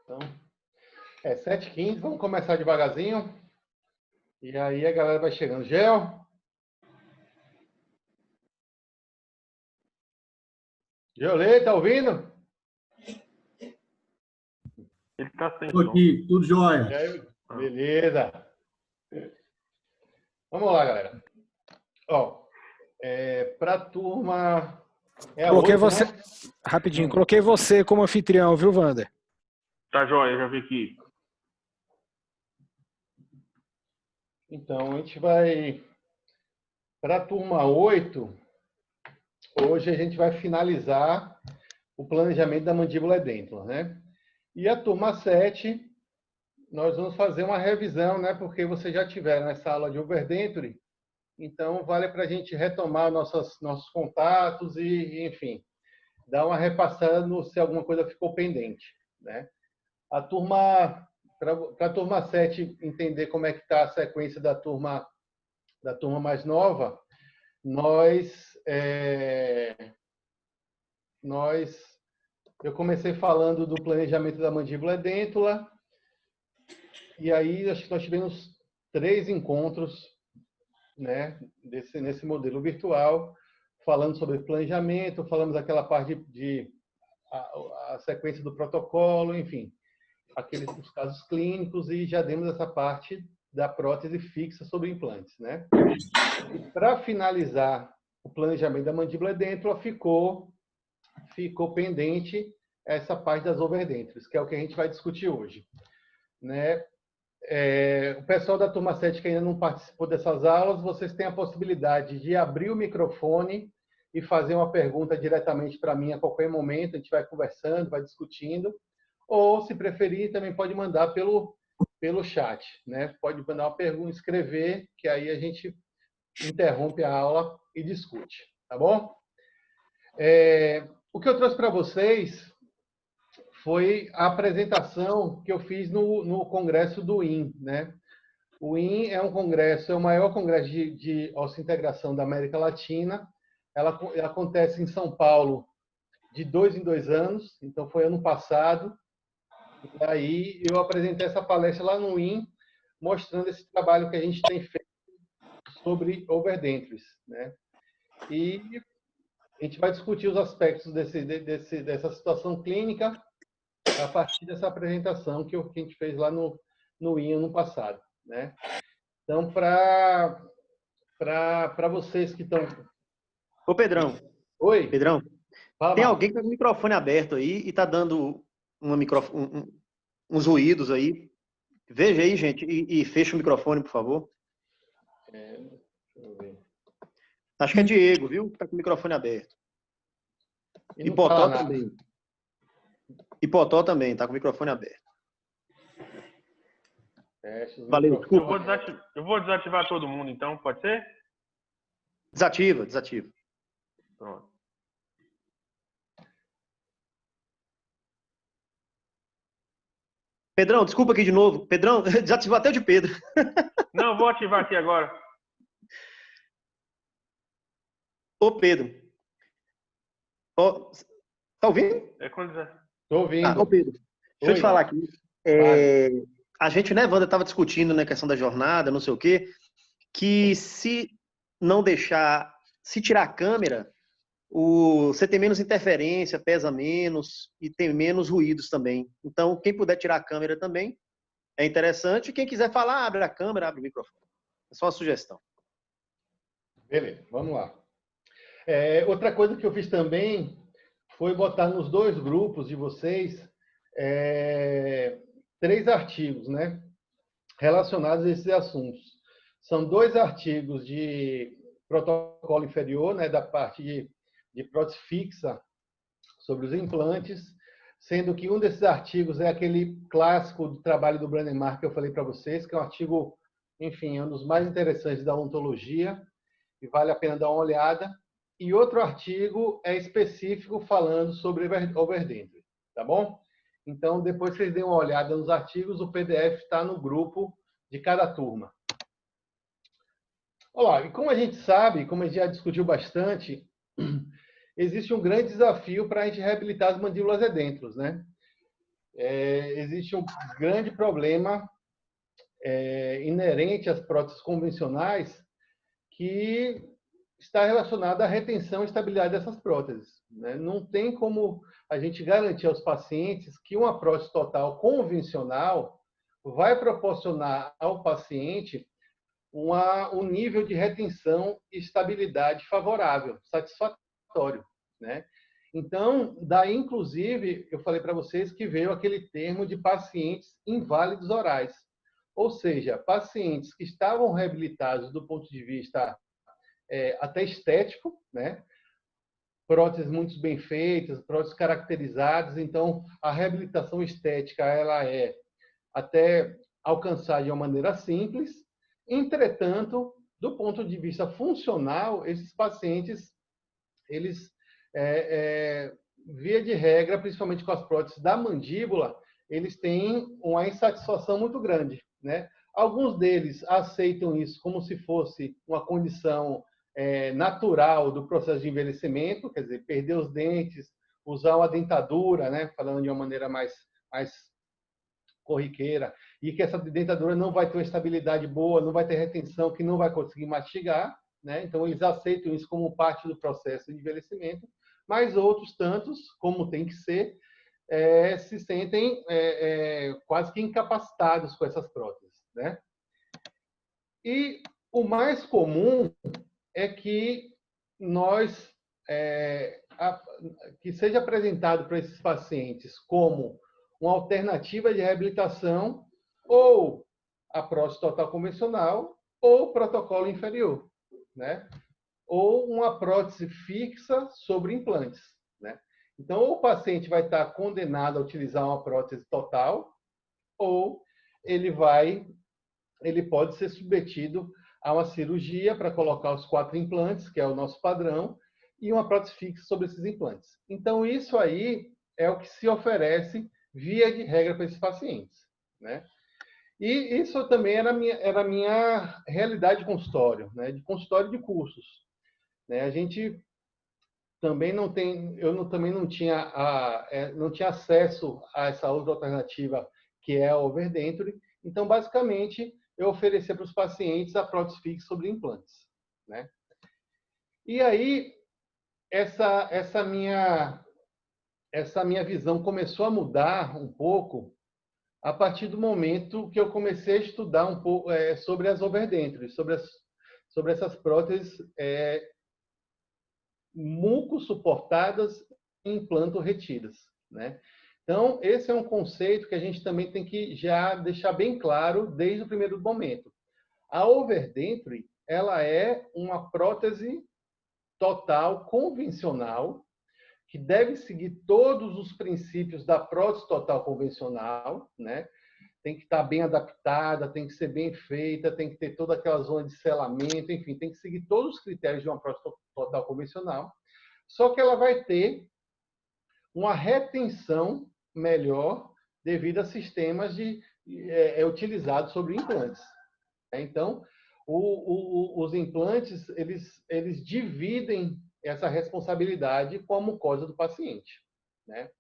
Então, 7h15, vamos começar devagarzinho. E aí a galera vai chegando. Gel? Geolê, tá ouvindo? Ele tá sem Estou som. aqui, tudo jóia. Beleza. Vamos lá, galera. Ó, para a turma... Coloquei 8, você... né? Rapidinho, coloquei você como anfitrião, viu, Wander? Tá jóia, já vi aqui. Então, a gente vai... Para a turma 8, hoje a gente vai finalizar o planejamento da mandíbula edêntula, né? E a turma 7, nós vamos fazer uma revisão, né? Porque vocês já tiveram essa aula de overdenture, então vale para a gente retomar nossos contatos e, enfim, dar uma repassada no, se alguma coisa ficou pendente, né? A turma, para a turma 7 entender como é que está a sequência da turma mais nova, eu comecei falando do planejamento da mandíbula edêntula, e aí acho que nós tivemos 3 encontros, né, nesse modelo virtual, falando sobre planejamento, falamos aquela parte de a sequência do protocolo, enfim, os casos clínicos, e já demos essa parte da prótese fixa sobre implantes, né? E para finalizar o planejamento da mandíbula edêntula, ficou pendente essa parte das overdentures, que é o que a gente vai discutir hoje, né? O pessoal da turma 7 que ainda não participou dessas aulas, vocês têm a possibilidade de abrir o microfone e fazer uma pergunta diretamente para mim a qualquer momento. A gente vai conversando, vai discutindo. Ou, se preferir, também pode mandar pelo chat, né? Pode mandar uma pergunta, escrever, que aí a gente interrompe a aula e discute, tá bom? O que eu trouxe para vocês foi a apresentação que eu fiz no congresso do IN, né? O IN é o maior congresso de osseointegração da América Latina. Ela acontece em São Paulo de 2 em 2 anos, então foi ano passado. E aí eu apresentei essa palestra lá no IN, mostrando esse trabalho que a gente tem feito sobre overdentures, né? E a gente vai discutir os aspectos dessa situação clínica a partir dessa apresentação que a gente fez lá no IN ano passado, né? Então, para vocês que estão... Ô, Pedrão. Oi. Pedrão, Fala, tem Marcos. alguém que tá com o microfone aberto aí e tá dando uns ruídos aí. Veja aí, gente, e fecha o microfone, por favor. Deixa eu ver. Acho que é Diego, viu? Tá com o microfone aberto. E não fala nada. também. Hipotó também, tá com o microfone aberto. Valeu, desculpa. Eu vou desativar todo mundo, então, pode ser? Desativa. Pronto. Pedrão, desculpa aqui de novo. Pedrão, desativou até o de Pedro. Não, eu vou ativar aqui agora. Ô, Pedro. Ó, tá ouvindo? É quando... Estou ouvindo. Ô, Pedro, deixa eu te falar aqui. A gente, né, Wanda, estava discutindo na questão da jornada, não sei o quê, que se não deixar, se tirar a câmera, você tem menos interferência, pesa menos e tem menos ruídos também. Então, quem puder tirar a câmera também é interessante. Quem quiser falar, abre a câmera, abre o microfone. É só uma sugestão. Beleza, vamos lá. Outra coisa que eu fiz também foi botar nos 2 grupos de vocês 3 artigos, né, relacionados a esses assuntos. São 2 artigos de protocolo inferior, né, da parte de prótese fixa sobre os implantes, sendo que um desses artigos é aquele clássico do trabalho do Brandemark que eu falei para vocês, que é um artigo, enfim, é um dos mais interessantes da odontologia e vale a pena dar uma olhada. E outro artigo é específico falando sobre overdenture, tá bom? Então, depois vocês deem uma olhada nos artigos, o PDF está no grupo de cada turma. Olá, e como a gente sabe, como a gente já discutiu bastante, existe um grande desafio para a gente reabilitar as mandíbulas edêntulas, né? existe um grande problema inerente às próteses convencionais que está relacionado à retenção e estabilidade dessas próteses, né? Não tem como a gente garantir aos pacientes que uma prótese total convencional vai proporcionar ao paciente um nível de retenção e estabilidade favorável, satisfatório, né? Então, daí, inclusive, eu falei para vocês que veio aquele termo de pacientes inválidos orais, ou seja, pacientes que estavam reabilitados do ponto de vista até estético, né? Próteses muito bem feitas, próteses caracterizadas. Então, a reabilitação estética ela é até alcançada de uma maneira simples. Entretanto, do ponto de vista funcional, esses pacientes, eles, via de regra, principalmente com as próteses da mandíbula, eles têm uma insatisfação muito grande, né? Alguns deles aceitam isso como se fosse uma condição natural do processo de envelhecimento, quer dizer, perder os dentes, usar uma dentadura, né? Falando de uma maneira mais corriqueira, e que essa dentadura não vai ter uma estabilidade boa, não vai ter retenção, que não vai conseguir mastigar, né? Então, eles aceitam isso como parte do processo de envelhecimento, mas outros tantos, como tem que ser, se sentem quase que incapacitados com essas próteses, né? E o mais comum é que que seja apresentado para esses pacientes como uma alternativa de reabilitação ou a prótese total convencional ou protocolo inferior, né? Ou uma prótese fixa sobre implantes, né? Então, ou o paciente vai estar condenado a utilizar uma prótese total, ou ele pode ser submetido a uma cirurgia para colocar os 4 implantes, que é o nosso padrão, e uma prótese fixa sobre esses implantes. Então, isso aí é o que se oferece via de regra para esses pacientes, né? E isso também era a minha realidade de consultório, né? De consultório de cursos, né? A gente também também não tinha acesso a essa outra alternativa que é a overdenture. Então, basicamente, eu oferecia para os pacientes a prótese fixa sobre implantes, né? E aí essa minha visão começou a mudar um pouco a partir do momento que eu comecei a estudar um pouco sobre as overdentures, sobre essas próteses muco-suportadas e implanto-retidas, né? Então, esse é um conceito que a gente também tem que já deixar bem claro desde o primeiro momento. A overdenture, ela é uma prótese total convencional que deve seguir todos os princípios da prótese total convencional, né? Tem que estar bem adaptada, tem que ser bem feita, tem que ter toda aquela zona de selamento, enfim, tem que seguir todos os critérios de uma prótese total convencional. Só que ela vai ter uma retenção melhor devido a sistemas utilizados sobre implantes. Então, os implantes, eles dividem essa responsabilidade com a mucosa do paciente, né?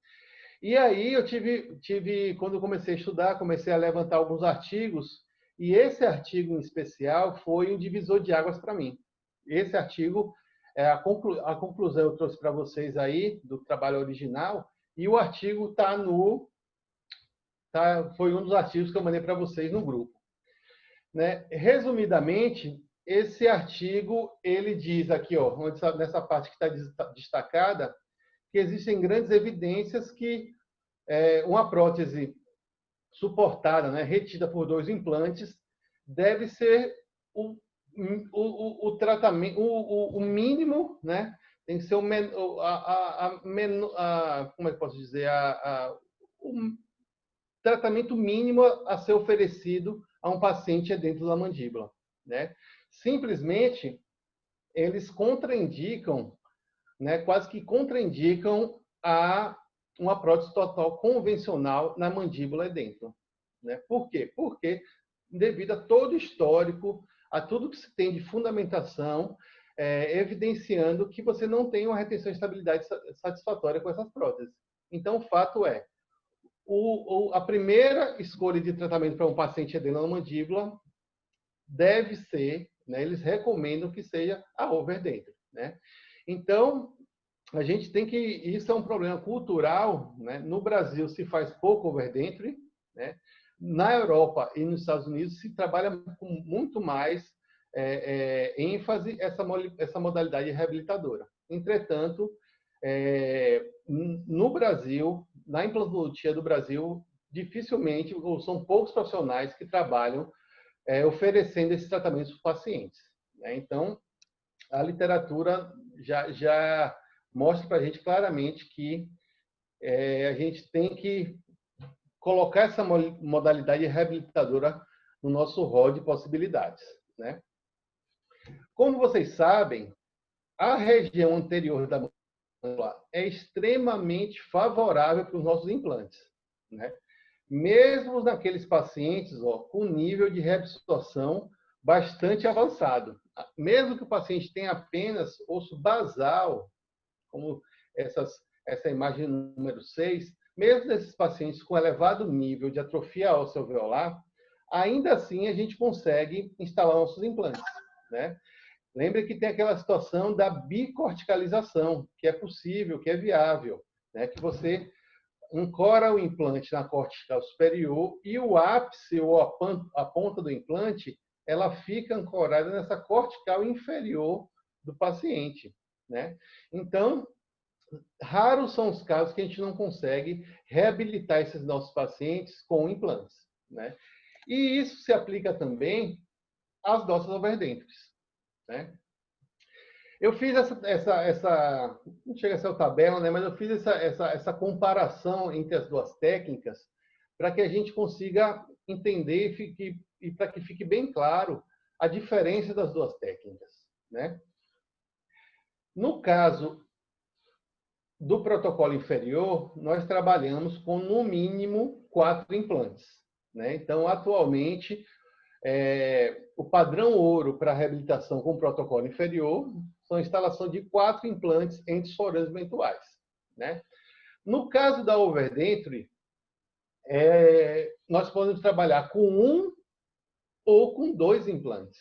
E aí eu quando eu comecei a estudar, comecei a levantar alguns artigos, e esse artigo em especial foi um divisor de águas para mim. Esse artigo, a conclusão eu trouxe para vocês aí, do trabalho original, e o artigo foi um dos artigos que eu mandei para vocês no grupo, né? Resumidamente, esse artigo, ele diz aqui, ó, nessa parte que está destacada, que existem grandes evidências que uma prótese suportada, né, retida por 2 implantes, deve ser o tratamento, o mínimo, né? Tem que ser como é que posso dizer, o tratamento mínimo a ser oferecido a um paciente dentro da mandíbula, né? Simplesmente, eles contraindicam, né, quase que contraindicam uma prótese total convencional na mandíbula dentro, né? Por quê? Porque devido a todo o histórico, a tudo que se tem de fundamentação, evidenciando que você não tem uma retenção e estabilidade satisfatória com essas próteses. Então, o fato é, a primeira escolha de tratamento para um paciente adenomandíbula deve ser, né, eles recomendam que seja a overdentro, né? Então, a gente tem que... Isso é um problema cultural, né? No Brasil se faz pouco overdentro, né? Na Europa e nos Estados Unidos se trabalha com muito mais ênfase essa modalidade reabilitadora. Entretanto, no Brasil, na implantologia do Brasil, dificilmente, ou são poucos profissionais que trabalham oferecendo esses tratamentos para os pacientes, né? Então, a literatura já mostra para a gente claramente que a gente tem que colocar essa modalidade reabilitadora no nosso rol de possibilidades, né? Como vocês sabem, a região anterior da mandíbula é extremamente favorável para os nossos implantes, né? Mesmo naqueles pacientes com nível de reabsorção bastante avançado. Mesmo que o paciente tenha apenas osso basal, como essa imagem número 6, mesmo nesses pacientes com elevado nível de atrofia óssea alveolar, ainda assim a gente consegue instalar nossos implantes, né? Lembre que tem aquela situação da bicorticalização, que é possível, que é viável, né? Que você ancora o implante na cortical superior e o ápice ou a ponta do implante, ela fica ancorada nessa cortical inferior do paciente, né? Então, raros são os casos que a gente não consegue reabilitar esses nossos pacientes com implantes, né? E isso se aplica também às nossas overdentures, né? Eu fiz não chega a ser a tabela, né? Mas eu fiz essa comparação entre as duas técnicas para que a gente consiga entender e para que fique bem claro a diferença das duas técnicas, né? No caso do protocolo inferior, nós trabalhamos com, no mínimo, 4 implantes, né? Então, atualmente, o padrão ouro para a reabilitação com protocolo inferior são a instalação de 4 implantes entre forames mentuais, né? No caso da overdenture, nós podemos trabalhar com 1 ou com 2 implantes,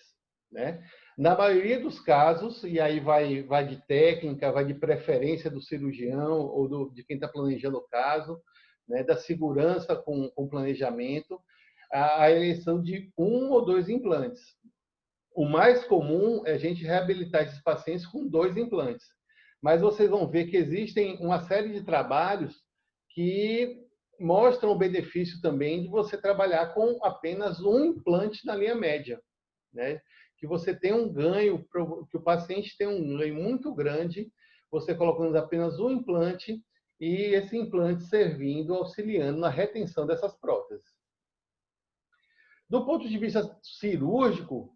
né? Na maioria dos casos, e aí vai de técnica, vai de preferência do cirurgião ou de quem está planejando o caso, né? Da segurança com planejamento, a eleição de 1 ou 2 implantes. O mais comum é a gente reabilitar esses pacientes com 2 implantes. Mas vocês vão ver que existem uma série de trabalhos que mostram o benefício também de você trabalhar com apenas 1 implante na linha média, né? Que você tem um ganho, que o paciente tem um ganho muito grande, você colocando apenas 1 implante e esse implante servindo, auxiliando na retenção dessas próteses. Do ponto de vista cirúrgico,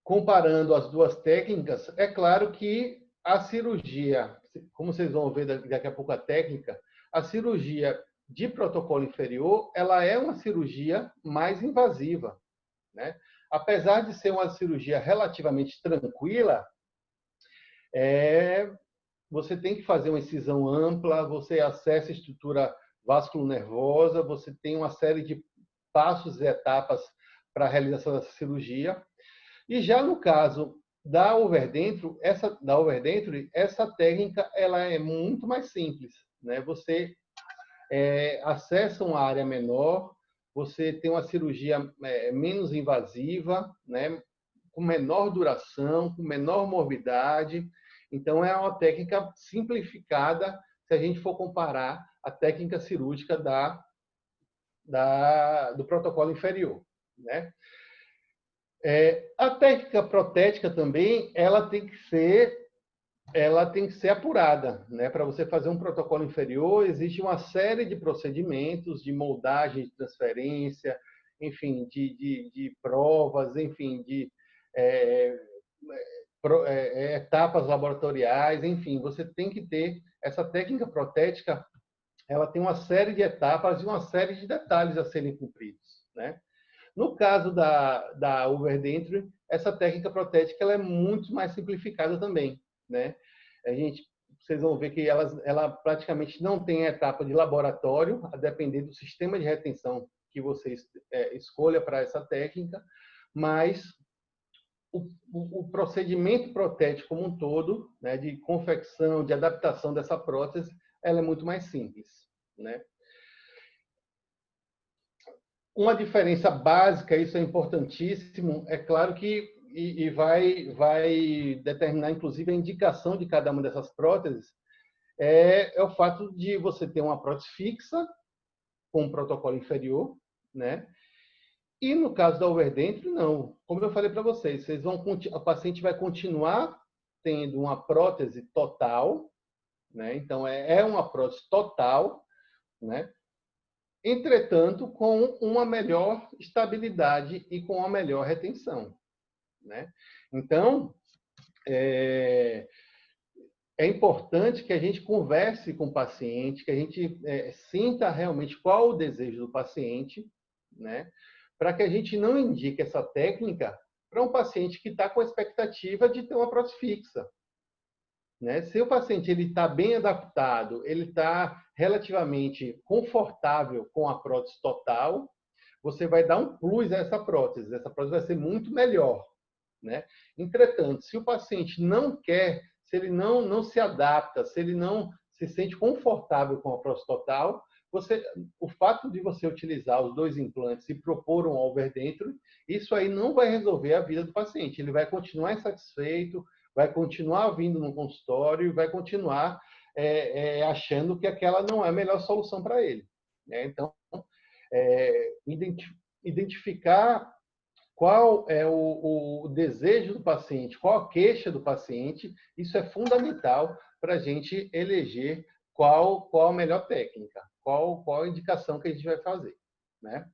comparando as duas técnicas, é claro que a cirurgia, como vocês vão ver daqui a pouco a técnica, a cirurgia de protocolo inferior, ela é uma cirurgia mais invasiva, né? Apesar de ser uma cirurgia relativamente tranquila, você tem que fazer uma incisão ampla, você acessa a estrutura vasculonervosa, você tem uma série de passos e etapas para a realização dessa cirurgia. E já no caso da overdenture, essa técnica ela é muito mais simples, né? Você acessa uma área menor, você tem uma cirurgia menos invasiva, né? Com menor duração, com menor morbidade. Então, é uma técnica simplificada se a gente for comparar a técnica cirúrgica do protocolo inferior, né? A técnica protética também, ela tem que ser apurada, né? Para você fazer um protocolo inferior, existe uma série de procedimentos de moldagem, de transferência, enfim, de provas, enfim, de etapas laboratoriais, enfim, você tem que ter essa técnica protética, ela tem uma série de etapas e uma série de detalhes a serem cumpridos, né? No caso da overdenture, essa técnica protética ela é muito mais simplificada também, né? A gente vocês vão ver que ela praticamente não tem etapa de laboratório, a depender do sistema de retenção que você escolha para essa técnica, mas o procedimento protético como um todo, né, de confecção, de adaptação dessa prótese, ela é muito mais simples, né? Uma diferença básica, isso é importantíssimo, é claro que vai determinar, inclusive, a indicação de cada uma dessas próteses, é o fato de você ter uma prótese fixa, com um protocolo inferior, né? E no caso da overdentro, não. Como eu falei para vocês, o paciente vai continuar tendo uma prótese total, né? Então, é uma prótese total, né? Entretanto, com uma melhor estabilidade e com uma melhor retenção, né? Então, é importante que a gente converse com o paciente, que a gente sinta realmente qual o desejo do paciente, né? Para que a gente não indique essa técnica para um paciente que está com a expectativa de ter uma prótese fixa, né? Se o paciente está bem adaptado, ele está relativamente confortável com a prótese total, você vai dar um plus a essa prótese vai ser muito melhor, né? Entretanto, se o paciente não quer, se ele não se adapta, se ele não se sente confortável com a prótese total, o fato de você utilizar os 2 implantes e propor um overdentro, isso aí não vai resolver a vida do paciente. Ele vai continuar insatisfeito, vai continuar vindo no consultório e vai continuar achando que aquela não é a melhor solução para ele, né? Então, identificar qual é o desejo do paciente, qual a queixa do paciente, isso é fundamental para a gente eleger qual a melhor técnica, qual a indicação que a gente vai fazer, né?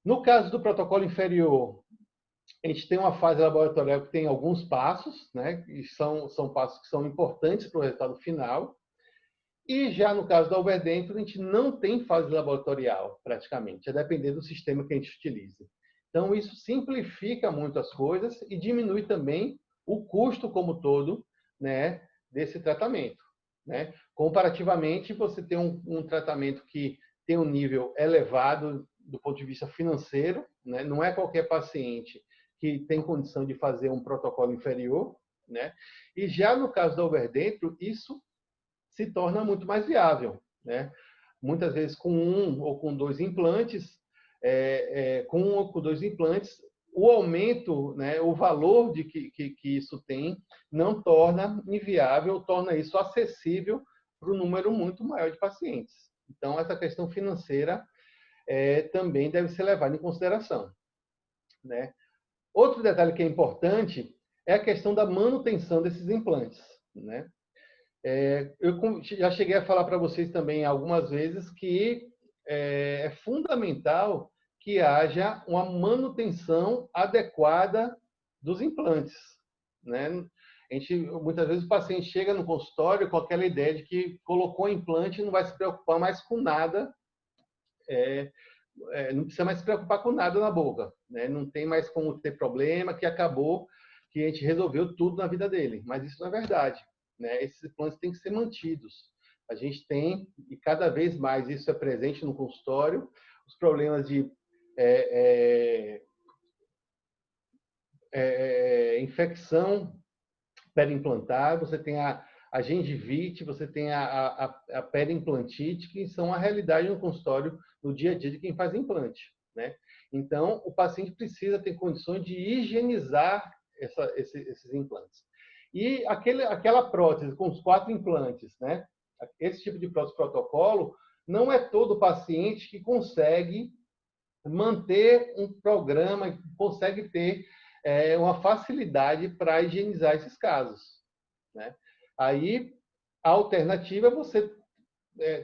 No caso do protocolo inferior, a gente tem uma fase laboratorial que tem alguns passos, né? E são passos que são importantes para o resultado final. E já no caso da overdentro, a gente não tem fase laboratorial, praticamente, a depender do sistema que a gente utiliza. Então, isso simplifica muito as coisas e diminui também o custo como todo, né, desse tratamento, né? Comparativamente, você tem um tratamento que tem um nível elevado do ponto de vista financeiro, né? Não é qualquer paciente que tem condição de fazer um protocolo inferior, né? E já no caso da overdentro, isso se torna muito mais viável, né? Muitas vezes com 1 ou com 2 implantes, com 1 ou com 2 implantes, o aumento, né, o valor que isso tem, não torna inviável, torna isso acessível para um número muito maior de pacientes. Então, essa questão financeira também deve ser levada em consideração, né? Outro detalhe que é importante é a questão da manutenção desses implantes, né? Eu já cheguei a falar para vocês também algumas vezes que é fundamental que haja uma manutenção adequada dos implantes, né? Muitas vezes o paciente chega no consultório com aquela ideia de que colocou implante e não vai se preocupar mais com nada, não precisa mais se preocupar com nada na boca, né? Não tem mais como ter problema, que acabou, que a gente resolveu tudo na vida dele. Mas isso não é verdade, né? Esses implantes têm que ser mantidos. A gente tem, e cada vez mais isso é presente no consultório, os problemas de infecção periimplantar, você tem a gengivite, você tem a periimplantite, que são a realidade no consultório, no dia a dia de quem faz implante, né? Então, o paciente precisa ter condições de higienizar esses implantes. E aquela prótese com os 4 implantes, né? Esse tipo de prótese protocolo, não é todo paciente que consegue manter um programa, consegue ter uma facilidade para higienizar esses casos, né? Aí, a alternativa é você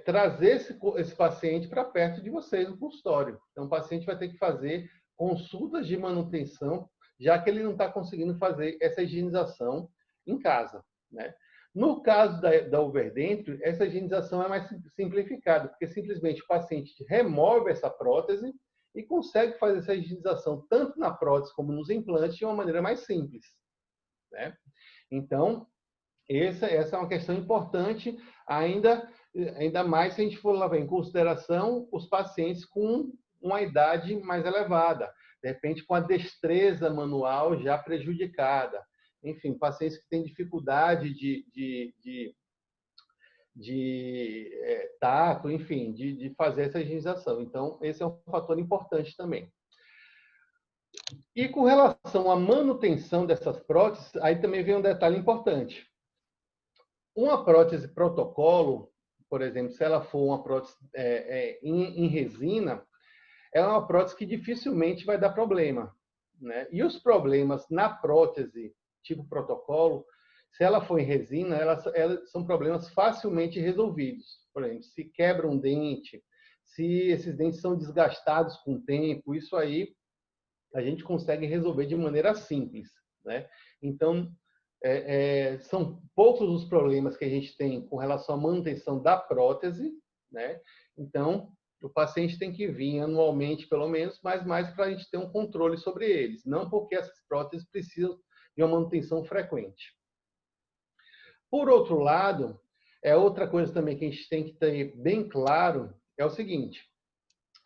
trazer esse paciente para perto de vocês no consultório. Então, o paciente vai ter que fazer consultas de manutenção, já que ele não está conseguindo fazer essa higienização em casa, né? No caso da overdentro, essa higienização é mais simplificada, porque simplesmente o paciente remove essa prótese e consegue fazer essa higienização tanto na prótese como nos implantes de uma maneira mais simples, né? Então, Essa é uma questão importante, ainda mais se a gente for levar em consideração os pacientes com uma idade mais elevada, de repente com a destreza manual já prejudicada. Enfim, pacientes que têm dificuldade de tato, enfim, de fazer essa higienização. Então, esse é um fator importante também. E com relação à manutenção dessas próteses, aí também vem um detalhe importante. Uma prótese protocolo, por exemplo, se ela for uma prótese em resina, ela é uma prótese que dificilmente vai dar problema, né? E os problemas na prótese tipo protocolo, se ela for em resina, elas são problemas facilmente resolvidos. Por exemplo, se quebra um dente, se esses dentes são desgastados com o tempo, isso aí a gente consegue resolver de maneira simples, né? Então, são poucos os problemas que a gente tem com relação à manutenção da prótese, né? Então, o paciente tem que vir anualmente, pelo menos, mas mais para a gente ter um controle sobre eles, não porque essas próteses precisam de uma manutenção frequente. Por outro lado, outra coisa também que a gente tem que ter bem claro é o seguinte: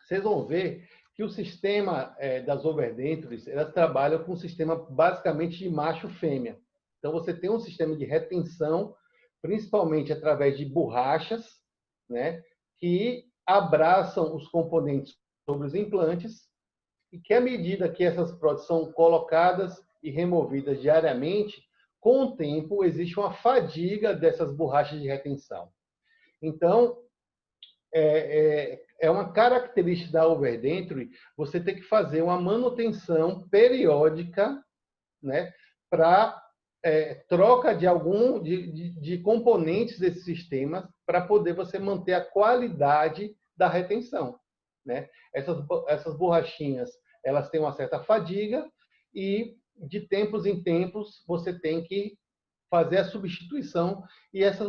vocês vão ver que o sistema das overdentures, elas trabalham com um sistema basicamente de macho-fêmea. Então, você tem um sistema de retenção, principalmente através de borrachas, né, que abraçam os componentes sobre os implantes e que, à medida que essas próteses são colocadas e removidas diariamente, com o tempo, existe uma fadiga dessas borrachas de retenção. Então, é uma característica da overdenture você ter que fazer uma manutenção periódica, né, para troca de componentes desse sistema para poder você manter a qualidade da retenção, né? Essas borrachinhas, elas têm uma certa fadiga e de tempos em tempos você tem que fazer a substituição e essa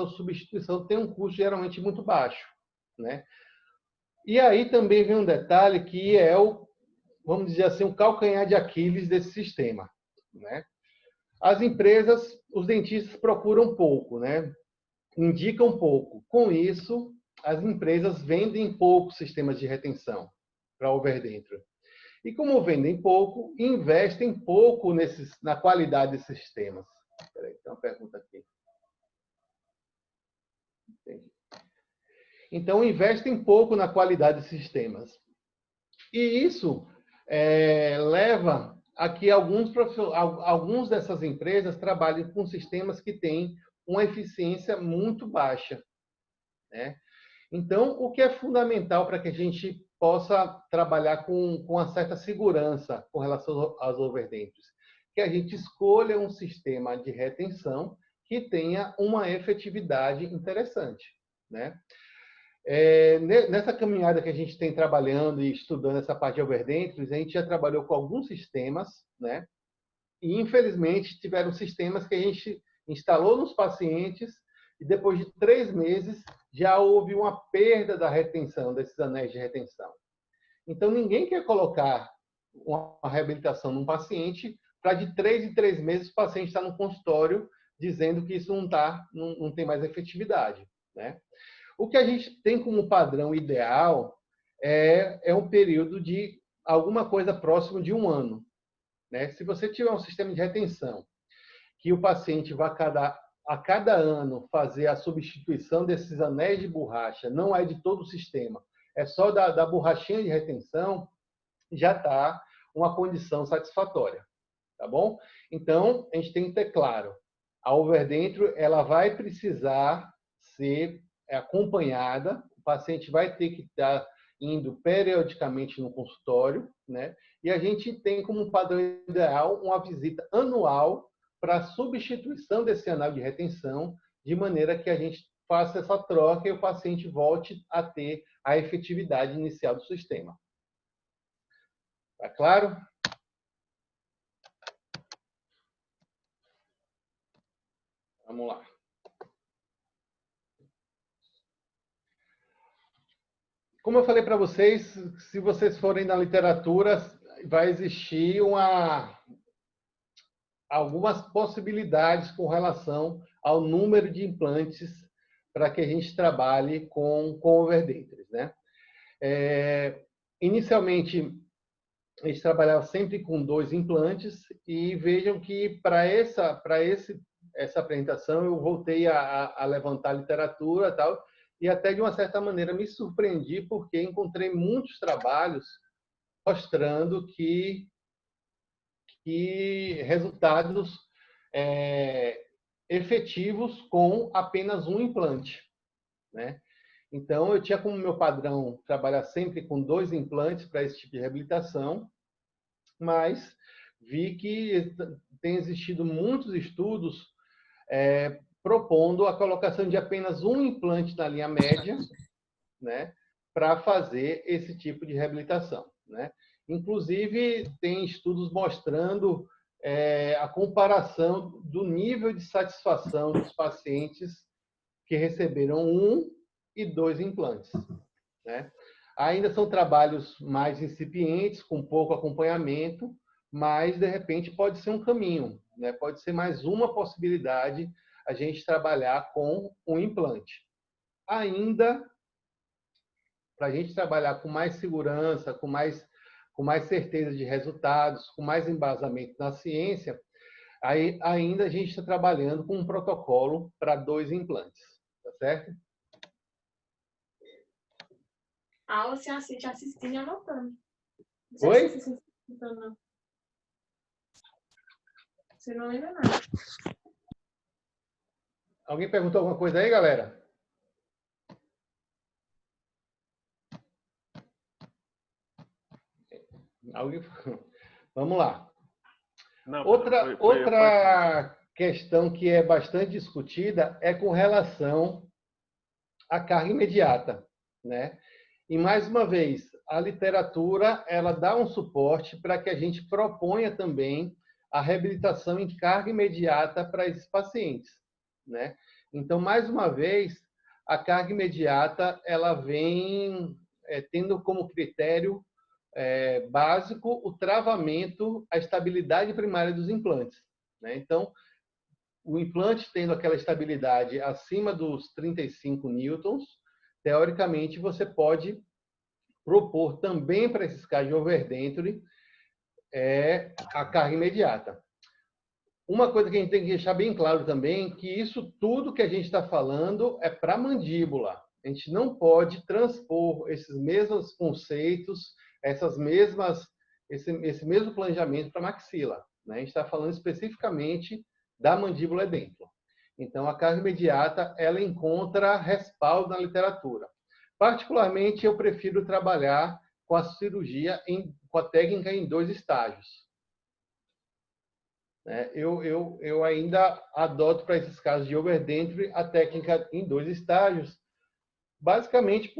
substituição tem um custo geralmente muito baixo, né? E aí também vem um detalhe que é vamos dizer assim, o calcanhar de Aquiles desse sistema, né? As empresas, os dentistas procuram pouco, né? Indicam pouco. Com isso, as empresas vendem pouco sistemas de retenção para overdenture. E como vendem pouco, investem pouco na qualidade desses sistemas. Espera aí, tem uma pergunta aqui. Entendi. Então, investem pouco na qualidade desses sistemas. E isso leva a que alguns dessas empresas trabalhem com sistemas que têm uma eficiência muito baixa, né? Então, o que é fundamental para que a gente possa trabalhar com uma certa segurança com relação às overdentures? Que a gente escolha um sistema de retenção que tenha uma efetividade interessante, né? Nessa caminhada que a gente tem trabalhando e estudando essa parte de overdentures, a gente já trabalhou com alguns sistemas, né? E, infelizmente, tiveram sistemas que a gente instalou nos pacientes e, depois de 3 meses, já houve uma perda da retenção, desses anéis de retenção. Então, ninguém quer colocar uma reabilitação num paciente para, de 3 em 3 meses, o paciente está no consultório dizendo que isso não tem mais efetividade, né? O que a gente tem como padrão ideal é um período de alguma coisa próximo de 1 ano, né? Se você tiver um sistema de retenção que o paciente vai a cada ano fazer a substituição desses anéis de borracha, não é de todo o sistema, é só da borrachinha de retenção, já está uma condição satisfatória, tá bom? Então, a gente tem que ter claro, a overdenture ela vai precisar ser acompanhada, o paciente vai ter que estar indo periodicamente no consultório, né? E a gente tem como padrão ideal uma visita anual para a substituição desse anel de retenção, de maneira que a gente faça essa troca e o paciente volte a ter a efetividade inicial do sistema. Tá claro? Vamos lá. Como eu falei para vocês, se vocês forem na literatura, vai existir algumas possibilidades com relação ao número de implantes para que a gente trabalhe com overdentures, né? Inicialmente, a gente trabalhava sempre com 2 implantes e vejam que para essa apresentação eu voltei a levantar literatura e tal, e até de uma certa maneira me surpreendi porque encontrei muitos trabalhos mostrando que resultados efetivos com apenas um implante, né? Então, eu tinha como meu padrão trabalhar sempre com 2 implantes para esse tipo de reabilitação, mas vi que tem existido muitos estudos propondo a colocação de apenas um implante na linha média, né, para fazer esse tipo de reabilitação, né? Inclusive, tem estudos mostrando a comparação do nível de satisfação dos pacientes que receberam 1 e 2 implantes, né? Ainda são trabalhos mais incipientes, com pouco acompanhamento, mas, de repente, pode ser um caminho, né? Pode ser mais uma possibilidade a gente trabalhar com um implante. Ainda, para a gente trabalhar com mais segurança, com mais certeza de resultados, com mais embasamento na ciência, ainda a gente está trabalhando com um protocolo para 2 implantes, tá certo? A aula você assiste assistindo e anotando. Oi? Você não lembra nada. Alguém perguntou alguma coisa aí, galera? Vamos lá. Não, outra questão que é bastante discutida é com relação à carga imediata, né? E, mais uma vez, a literatura ela dá um suporte para que a gente proponha também a reabilitação em carga imediata para esses pacientes, né? Então, mais uma vez, a carga imediata ela vem tendo como critério básico o travamento, a estabilidade primária dos implantes, né? Então, o implante tendo aquela estabilidade acima dos 35 newtons, teoricamente você pode propor também para esses casos de overdenture a carga imediata. Uma coisa que a gente tem que deixar bem claro também, que isso tudo que a gente está falando é para a mandíbula. A gente não pode transpor esses mesmos conceitos, esse mesmo planejamento para a maxila, né? A gente está falando especificamente da mandíbula edêntula. Então, a carga imediata, ela encontra respaldo na literatura. Particularmente, eu prefiro trabalhar com a cirurgia, com a técnica em 2 estágios. Eu ainda adoto para esses casos de overdenture a técnica em 2 estágios, basicamente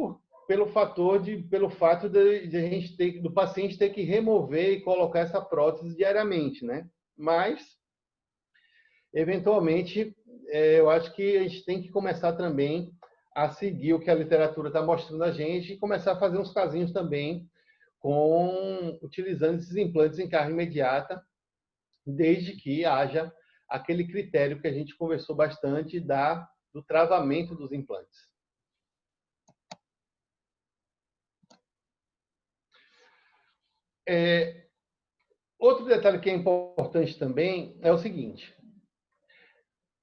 pelo fato de a gente do paciente ter que remover e colocar essa prótese diariamente, né? Mas, eventualmente, eu acho que a gente tem que começar também a seguir o que a literatura está mostrando a gente e começar a fazer uns casinhos também utilizando esses implantes em carga imediata, desde que haja aquele critério que a gente conversou bastante do travamento dos implantes. Outro detalhe que é importante também é o seguinte: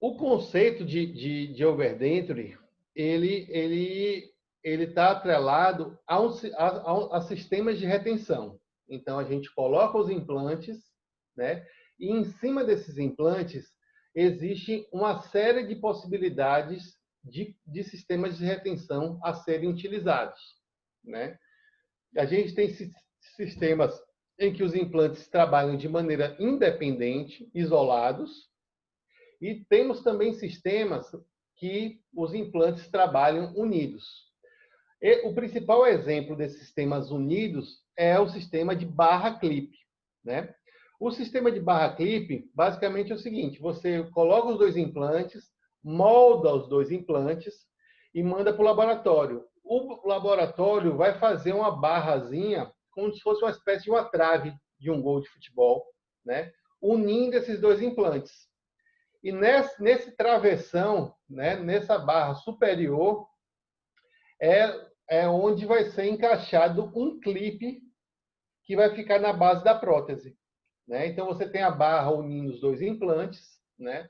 o conceito de overdenture, ele está atrelado a sistemas de retenção. Então, a gente coloca os implantes, né? E em cima desses implantes existe uma série de possibilidades de sistemas de retenção a serem utilizados, né? A gente tem sistemas em que os implantes trabalham de maneira independente, isolados, e temos também sistemas que os implantes trabalham unidos. E o principal exemplo desses sistemas unidos é o sistema de barra clip, né? O sistema de barra clip, basicamente, é o seguinte: você coloca os 2 implantes, molda os 2 implantes e manda para o laboratório. O laboratório vai fazer uma barrazinha como se fosse uma espécie de uma trave de um gol de futebol, né? unindo esses dois implantes. E nesse travessão, né, nessa barra superior, é onde vai ser encaixado um clipe que vai ficar na base da prótese, né? Então, você tem a barra unindo os dois implantes, né?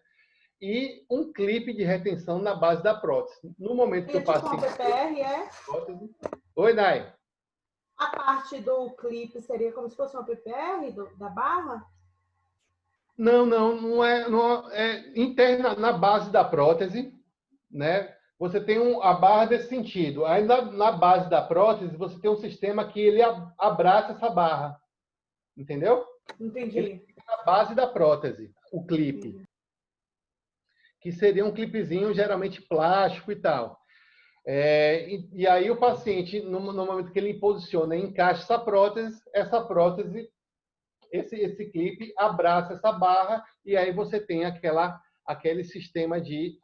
E um clipe de retenção na base da prótese. No momento que eu tipo passo... uma PPR, é? Oi, Nai. A parte do clipe seria como se fosse uma PPR da barra? Não é interna na base da prótese, né? Você tem a barra desse sentido. Aí na base da prótese você tem um sistema que ele abraça essa barra, entendeu? Entendi. Ele fica na base da prótese, o clipe, que seria um clipezinho geralmente plástico e tal. E aí o paciente, no momento que ele posiciona e encaixa essa prótese, esse clipe abraça essa barra e aí você tem aquele sistema de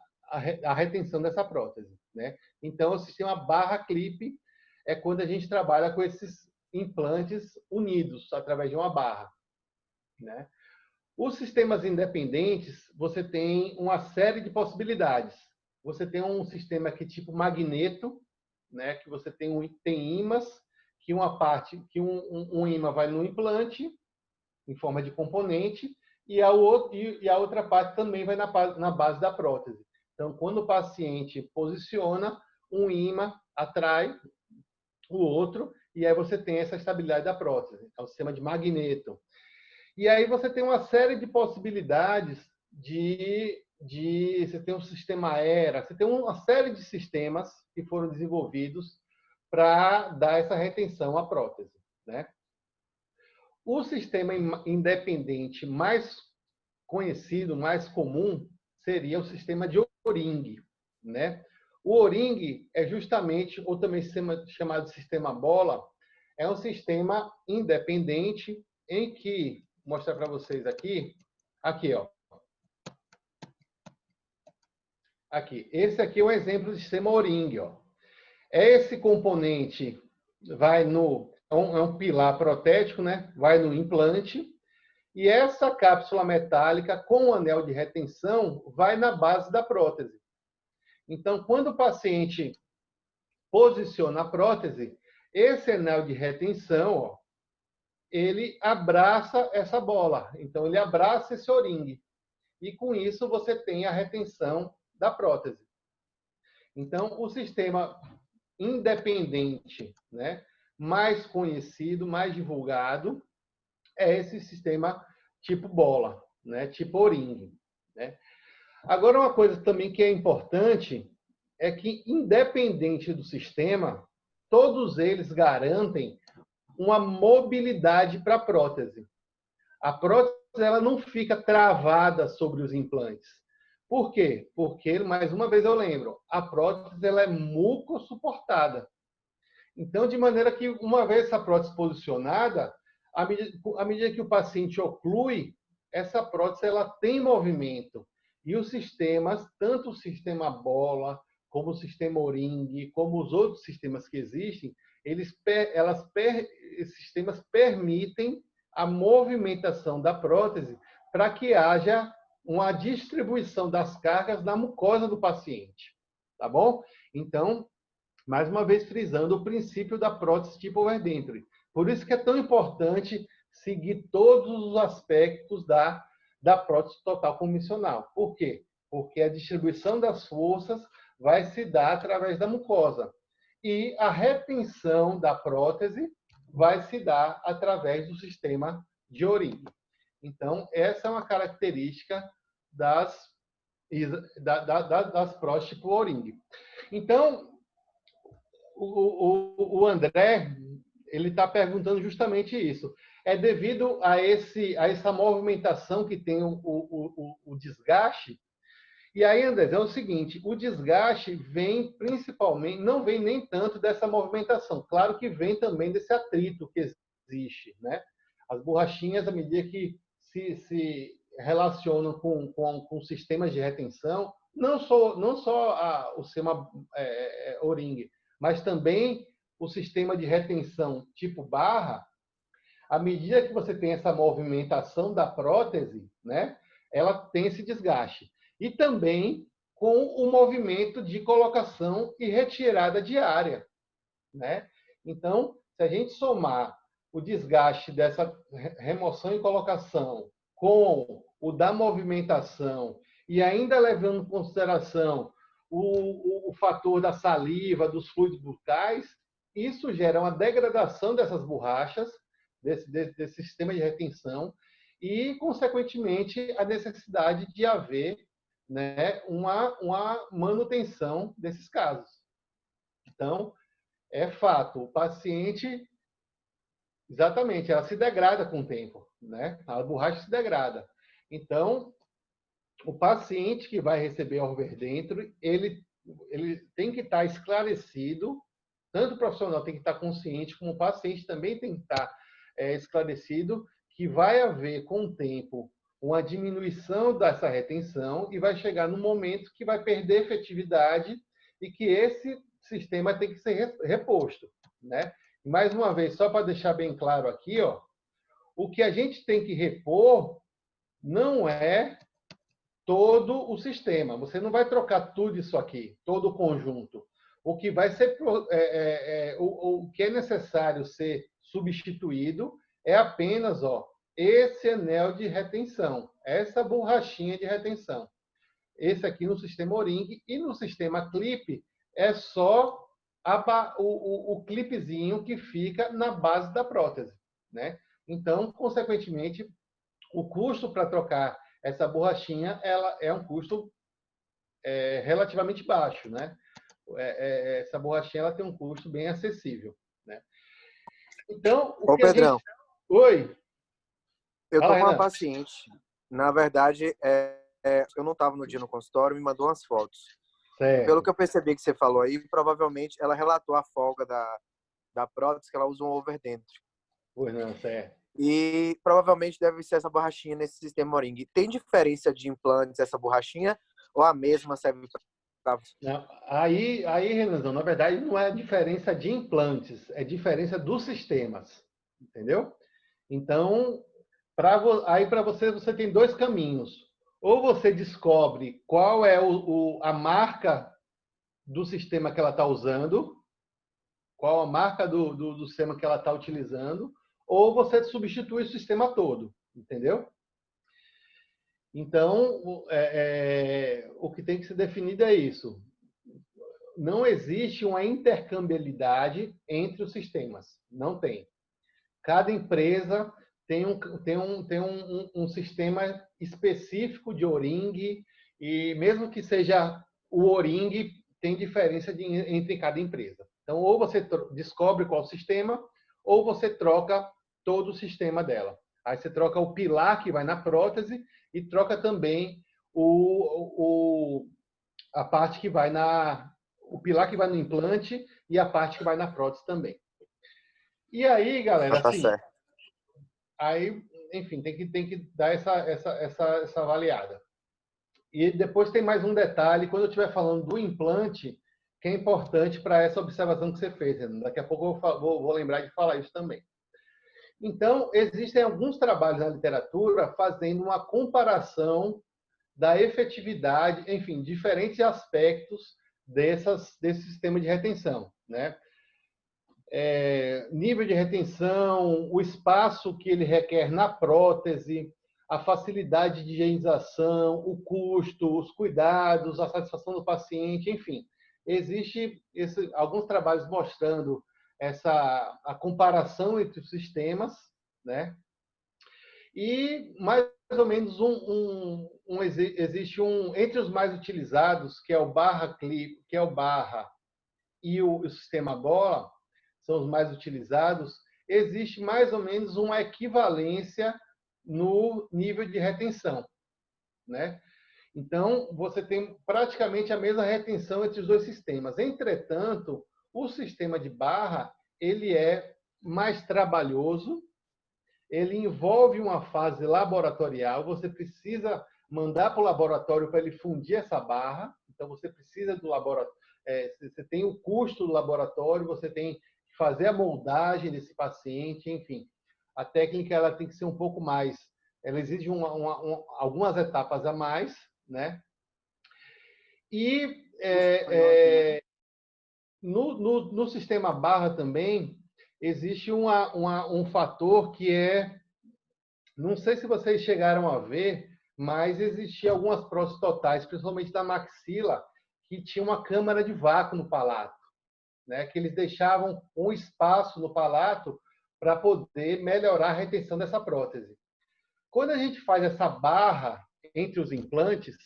a retenção dessa prótese, né? Então, o sistema barra-clipe é quando a gente trabalha com esses implantes unidos através de uma barra, né? Os sistemas independentes, você tem uma série de possibilidades. Você tem um sistema que é tipo magneto, né? Que você tem ímãs, que um ímã vai no implante em forma de componente e a outra parte também vai na base da prótese. Então, quando o paciente posiciona, um ímã atrai o outro e aí você tem essa estabilidade da prótese. É o sistema de magneto. E aí você tem uma série de possibilidades você tem um sistema ERA, você tem uma série de sistemas que foram desenvolvidos para dar essa retenção à prótese, né? O sistema independente mais conhecido, mais comum, seria o sistema de O-ring, né? O O-ring é justamente, ou também chamado de sistema bola, é um sistema independente em que, vou mostrar para vocês aqui, ó. Aqui, esse aqui é um exemplo do sistema O-ring, ó. Esse componente vai é um pilar protético, né? Vai no implante. E essa cápsula metálica com o anel de retenção vai na base da prótese. Então, quando o paciente posiciona a prótese, esse anel de retenção, ó, ele abraça essa bola. Então, ele abraça esse O-ring. E com isso você tem a retenção da prótese. Então, o sistema independente, né, mais conhecido, mais divulgado, é esse sistema tipo bola, né? Tipo O-ring, né? Agora, uma coisa também que é importante é que, independente do sistema, todos eles garantem uma mobilidade para a prótese. A prótese ela não fica travada sobre os implantes. Por quê? Porque, mais uma vez eu lembro, a prótese ela é mucossuportada. Então, de maneira que, uma vez essa prótese posicionada, à medida que o paciente oclui, essa prótese ela tem movimento. E os sistemas, tanto o sistema bola, como o sistema O-ring, como os outros sistemas que existem, esses sistemas permitem a movimentação da prótese para que haja uma distribuição das cargas na mucosa do paciente. Tá bom? Então, mais uma vez frisando o princípio da prótese tipo overdenture. Por isso que é tão importante seguir todos os aspectos da prótese total convencional. Por quê? Porque a distribuição das forças vai se dar através da mucosa. E a retenção da prótese vai se dar através do sistema de O-ring. Então, essa é uma característica das próteses tipo O-ring. Então, o André, ele está perguntando justamente isso. É devido a essa movimentação que tem o desgaste. E aí, André, é o seguinte, o desgaste vem principalmente, não vem nem tanto dessa movimentação. Claro que vem também desse atrito que existe, né? As borrachinhas, à medida que se relacionam com sistemas de retenção, não só o sistema O-ring, mas também o sistema de retenção tipo barra, À medida que você tem essa movimentação da prótese, né, ela tem esse desgaste. E também com o movimento de colocação e retirada diária, né? Então, se a gente somar o desgaste dessa remoção e colocação com o da movimentação e ainda levando em consideração o fator da saliva, dos fluidos bucais, isso gera uma degradação dessas borrachas, desse sistema de retenção e, consequentemente, a necessidade de haver, né, uma manutenção desses casos. Então, é fato, o paciente, exatamente, ela se degrada com o tempo, né? A borracha se degrada. Então, o paciente que vai receber Orverdentro, ele tem que estar esclarecido, tanto o profissional tem que estar consciente, como o paciente também tem que estar esclarecido que vai haver, com o tempo, uma diminuição dessa retenção e vai chegar no momento que vai perder efetividade e que esse sistema tem que ser reposto, né? E mais uma vez, só para deixar bem claro aqui, ó, o que a gente tem que repor não é todo o sistema. Você não vai trocar tudo isso aqui, todo o conjunto. O que vai ser, o que é necessário ser substituído é apenas, ó, esse anel de retenção, essa borrachinha de retenção. Esse aqui no sistema O-ring e no sistema clip é só o clipezinho que fica na base da prótese, né? Então, consequentemente, o custo para trocar essa borrachinha ela é um custo relativamente baixo, né? Essa borrachinha ela tem um custo bem acessível, né? Então, o Ô, que a Pedrão, gente... Oi. eu tô Fala, com uma Renan. paciente. Na verdade, eu não estava no dia no consultório, me mandou umas fotos. Certo. Pelo que eu percebi que você falou aí, provavelmente ela relatou a folga da prótese que ela usa um overdentro. Pois não, certo. E provavelmente deve ser essa borrachinha nesse sistema O-ring. Tem diferença de implantes essa borrachinha? Ou a mesma serve para... Não, aí, Renanzão, na verdade, não é diferença de implantes, é diferença dos sistemas, entendeu? Então, aí para você tem dois caminhos. Ou você descobre qual é a marca do sistema que ela está usando, qual a marca do sistema que ela está utilizando, ou você substitui o sistema todo, entendeu? Então, o que tem que ser definido é isso. Não existe uma intercambiabilidade entre os sistemas. Não tem. Cada empresa tem um sistema específico de O-ring e mesmo que seja o O-ring, tem diferença entre cada empresa. Então, ou você descobre qual sistema, ou você troca todo o sistema dela. Aí você troca o pilar que vai na prótese e troca também a parte que vai o pilar que vai no implante e a parte que vai na prótese também. E aí, galera, tá assim, certo. aí, enfim, tem que dar essa avaliada. E depois tem mais um detalhe, quando eu estiver falando do implante, que é importante para essa observação que você fez, Renan. Daqui a pouco eu vou lembrar de falar isso também. Então, existem alguns trabalhos na literatura fazendo uma comparação da efetividade, enfim, diferentes aspectos desse sistema de retenção, né? Nível de retenção, o espaço que ele requer na prótese, a facilidade de higienização, o custo, os cuidados, a satisfação do paciente, enfim. Existem alguns trabalhos mostrando a comparação entre os sistemas, né? E mais ou menos existe entre os mais utilizados, que é o barra clip, que é o barra e o sistema bola, são os mais utilizados, existe mais ou menos uma equivalência no nível de retenção, né? Então, você tem praticamente a mesma retenção entre os dois sistemas. Entretanto, o sistema de barra, ele é mais trabalhoso, ele envolve uma fase laboratorial, você precisa mandar para o laboratório para ele fundir essa barra, então você precisa do laboratório, você tem o custo do laboratório, você tem que fazer a moldagem desse paciente, enfim. A técnica ela tem que ser um pouco mais, ela exige algumas etapas a mais, né? E no sistema barra também existe um fator que não sei se vocês chegaram a ver, mas existiam algumas próteses totais, principalmente da maxila, que tinha uma câmara de vácuo no palato, né? Que eles deixavam um espaço no palato para poder melhorar a retenção dessa prótese. Quando a gente faz essa barra entre os implantes,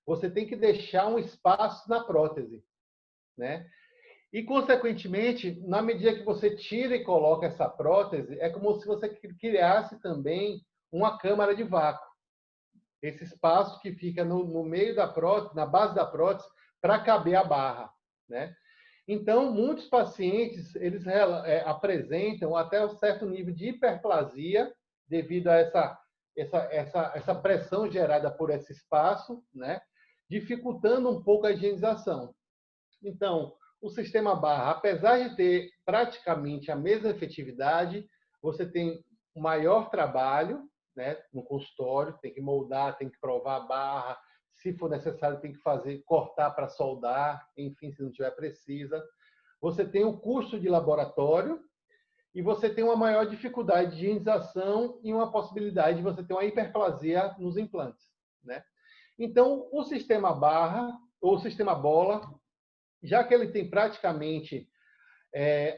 você tem que deixar um espaço na prótese, né? E, consequentemente, na medida que você tira e coloca essa prótese, é como se você criasse também uma câmara de vácuo. Esse espaço que fica no meio da prótese, na base da prótese, para caber a barra, né? Então, muitos pacientes eles apresentam até um certo nível de hiperplasia devido a essa pressão gerada por esse espaço, né? Dificultando um pouco a higienização. Então, o sistema barra, apesar de ter praticamente a mesma efetividade, você tem um maior trabalho, né, no consultório, tem que moldar, tem que provar a barra, se for necessário tem que cortar para soldar, enfim, se não tiver precisa. Você tem o custo de laboratório e você tem uma maior dificuldade de higienização e uma possibilidade de você ter uma hiperplasia nos implantes, né? Então, o sistema barra ou o sistema bola, já que ele tem praticamente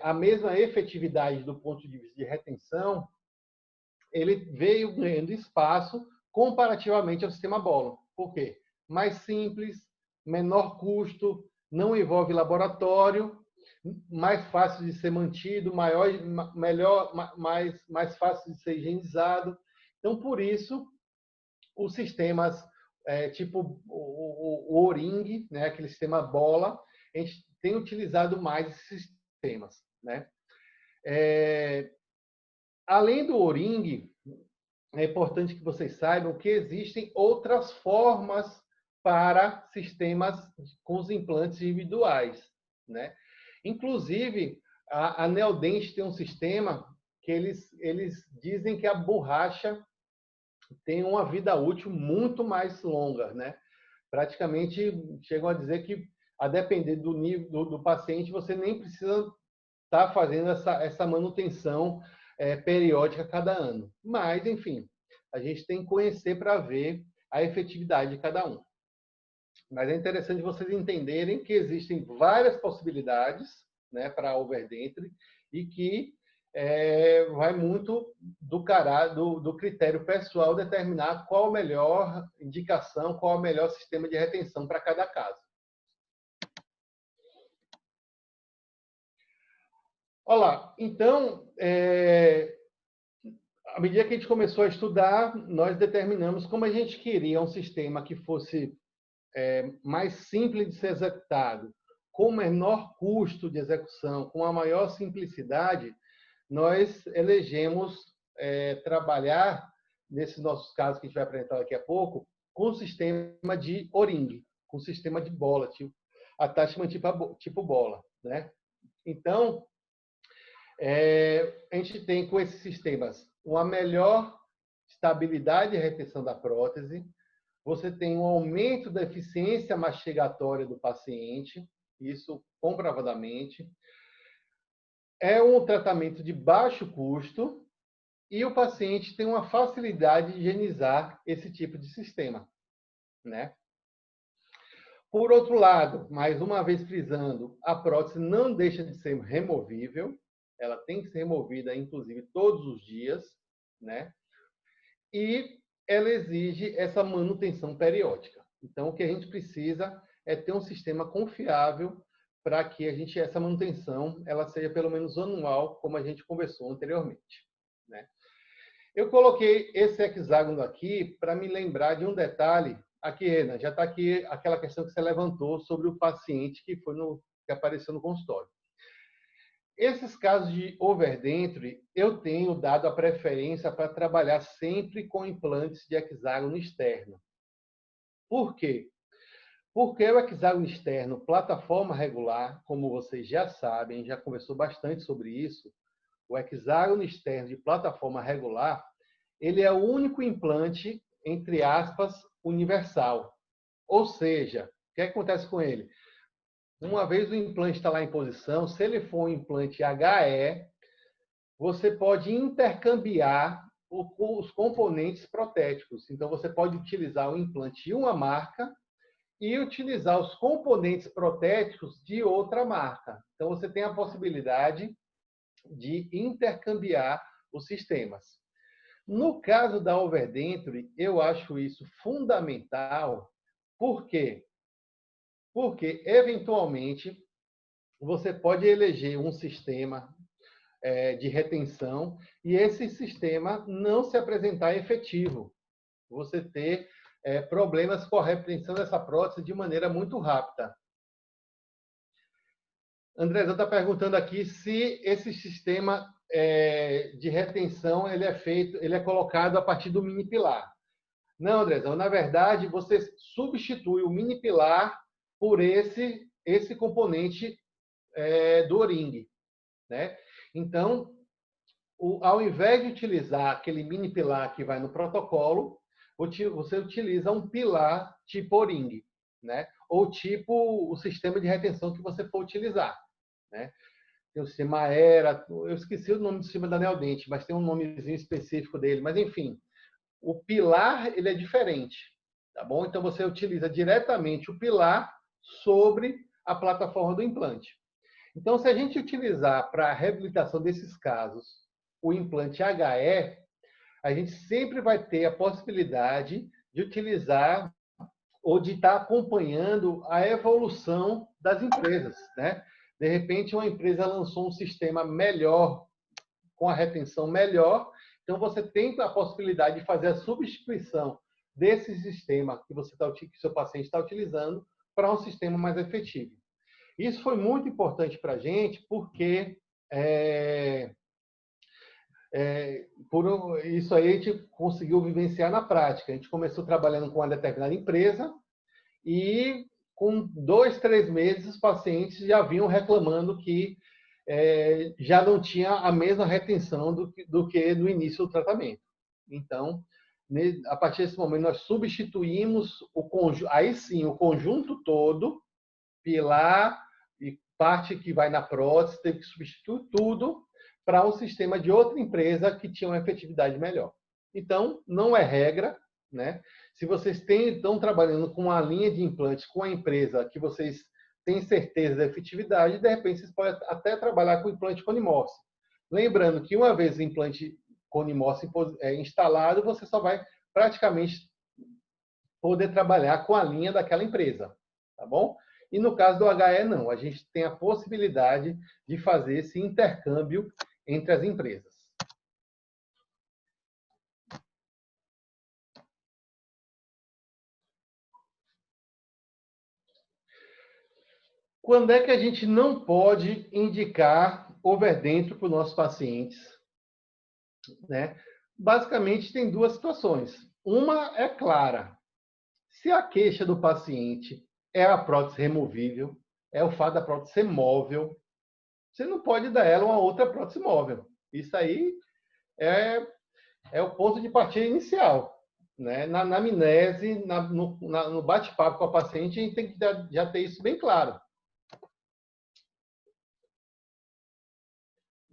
a mesma efetividade do ponto de vista de retenção, ele veio ganhando espaço comparativamente ao sistema bola. Por quê? Mais simples, menor custo, não envolve laboratório, mais fácil de ser mantido, mais fácil de ser higienizado. Então, por isso, os sistemas tipo o O-ring, né, aquele sistema bola, a gente tem utilizado mais esses sistemas, né? Além do O-ring, é importante que vocês saibam que existem outras formas para sistemas com os implantes individuais, né? Inclusive, a Neodent tem um sistema que eles dizem que a borracha tem uma vida útil muito mais longa, né? Praticamente chegam a dizer que, a depender do nível do paciente, você nem precisa estar fazendo essa manutenção periódica cada ano. Mas, enfim, a gente tem que conhecer para ver a efetividade de cada um. Mas é interessante vocês entenderem que existem várias possibilidades, né, para overdenture e que vai muito do critério pessoal determinar qual a melhor indicação, qual o melhor sistema de retenção para cada caso. Olá, então, à medida que a gente começou a estudar, nós determinamos como a gente queria um sistema que fosse mais simples de ser executado, com menor custo de execução, com a maior simplicidade. Nós elegemos trabalhar, nesses nossos casos que a gente vai apresentar daqui a pouco, com um sistema de O-ring, com um sistema de bola, tipo attachment tipo bola, né? Então, a gente tem com esses sistemas uma melhor estabilidade e retenção da prótese, você tem um aumento da eficiência mastigatória do paciente, isso comprovadamente. É um tratamento de baixo custo e o paciente tem uma facilidade de higienizar esse tipo de sistema, né? Por outro lado, mais uma vez frisando, a prótese não deixa de ser removível, ela tem que ser removida, inclusive, todos os dias, né? E ela exige essa manutenção periódica. Então, o que a gente precisa é ter um sistema confiável para que essa manutenção ela seja pelo menos anual, como a gente conversou anteriormente, né? Eu coloquei esse hexágono aqui para me lembrar de um detalhe. Aqui, Ana, já está aqui aquela questão que você levantou sobre o paciente que apareceu no consultório. Esses casos de overdenture, eu tenho dado a preferência para trabalhar sempre com implantes de hexágono externo. Por quê? Porque o hexágono externo, plataforma regular, como vocês já sabem, já conversou bastante sobre isso, o hexágono externo de plataforma regular, ele é o único implante, entre aspas, universal. Ou seja, o que acontece com ele? Uma vez o implante está lá em posição, se ele for um implante HE, você pode intercambiar os componentes protéticos. Então, você pode utilizar o implante de uma marca e utilizar os componentes protéticos de outra marca. Então, você tem a possibilidade de intercambiar os sistemas. No caso da Overdenture, eu acho isso fundamental. Por quê? Porque, eventualmente, você pode eleger um sistema de retenção e esse sistema não se apresentar efetivo. Você ter problemas com a retenção dessa prótese de maneira muito rápida. Andrezão está perguntando aqui se esse sistema de retenção ele é colocado a partir do mini pilar. Não, Andrezão, na verdade, você substitui o mini pilar por esse componente do O-ring, né? Então, ao invés de utilizar aquele mini pilar que vai no protocolo, você utiliza um pilar tipo O-ring, né? Ou tipo o sistema de retenção que você for utilizar, né? Tem o sistema Aera, eu esqueci o nome do sistema da Neodente, mas tem um nomezinho específico dele. Mas, enfim, o pilar ele é diferente, tá bom? Então, você utiliza diretamente o pilar sobre a plataforma do implante. Então, se a gente utilizar para a reabilitação desses casos o implante HE, a gente sempre vai ter a possibilidade de utilizar ou de estar acompanhando a evolução das empresas, né? De repente, uma empresa lançou um sistema melhor, com a retenção melhor, então você tem a possibilidade de fazer a substituição desse sistema que seu paciente está utilizando para um sistema mais efetivo. Isso foi muito importante para a gente, porque por isso aí a gente conseguiu vivenciar na prática. A gente começou trabalhando com uma determinada empresa e com 2, 3 meses os pacientes já vinham reclamando que já não tinha a mesma retenção do que no início do tratamento. Então, a partir desse momento, nós substituímos aí sim, o conjunto todo, pilar e parte que vai na prótese, teve que substituir tudo para um sistema de outra empresa que tinha uma efetividade melhor. Então, não é regra, né? Se vocês estão trabalhando com uma linha de implantes com a empresa que vocês têm certeza da efetividade, de repente vocês podem até trabalhar com implante Conimorse. Lembrando que uma vez o implante Conimorse instalado, você só vai praticamente poder trabalhar com a linha daquela empresa, tá bom? E no caso do HE, não. A gente tem a possibilidade de fazer esse intercâmbio entre as empresas. Quando é que a gente não pode indicar Overdenture para os nossos pacientes? Né? Basicamente, tem 2 situações. Uma é clara. Se a queixa do paciente é a prótese removível, é o fato da prótese ser móvel, você não pode dar ela uma outra prótese móvel. Isso aí é o ponto de partida inicial. Né? Na anamnese, no bate-papo com a paciente, a gente tem que já ter isso bem claro.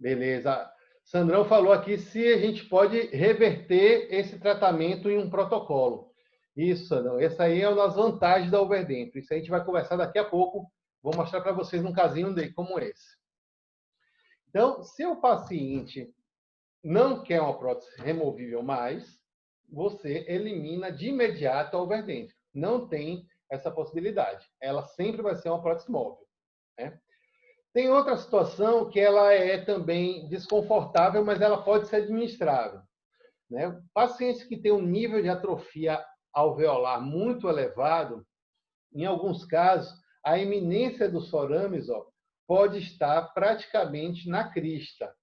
Beleza. Sandrão falou aqui se a gente pode reverter esse tratamento em um protocolo. Isso, Sandrão. Essa aí é uma das vantagens da Overdenture. Isso a gente vai conversar daqui a pouco. Vou mostrar para vocês um casinho como esse. Então, se o paciente não quer uma prótese removível mais, você elimina de imediato a Overdenture. Não tem essa possibilidade. Ela sempre vai ser uma prótese móvel, né? Tem outra situação que ela é também desconfortável, mas ela pode ser administrável, né? Pacientes que têm um nível de atrofia alveolar muito elevado, em alguns casos, a eminência dos forames pode estar praticamente na crista.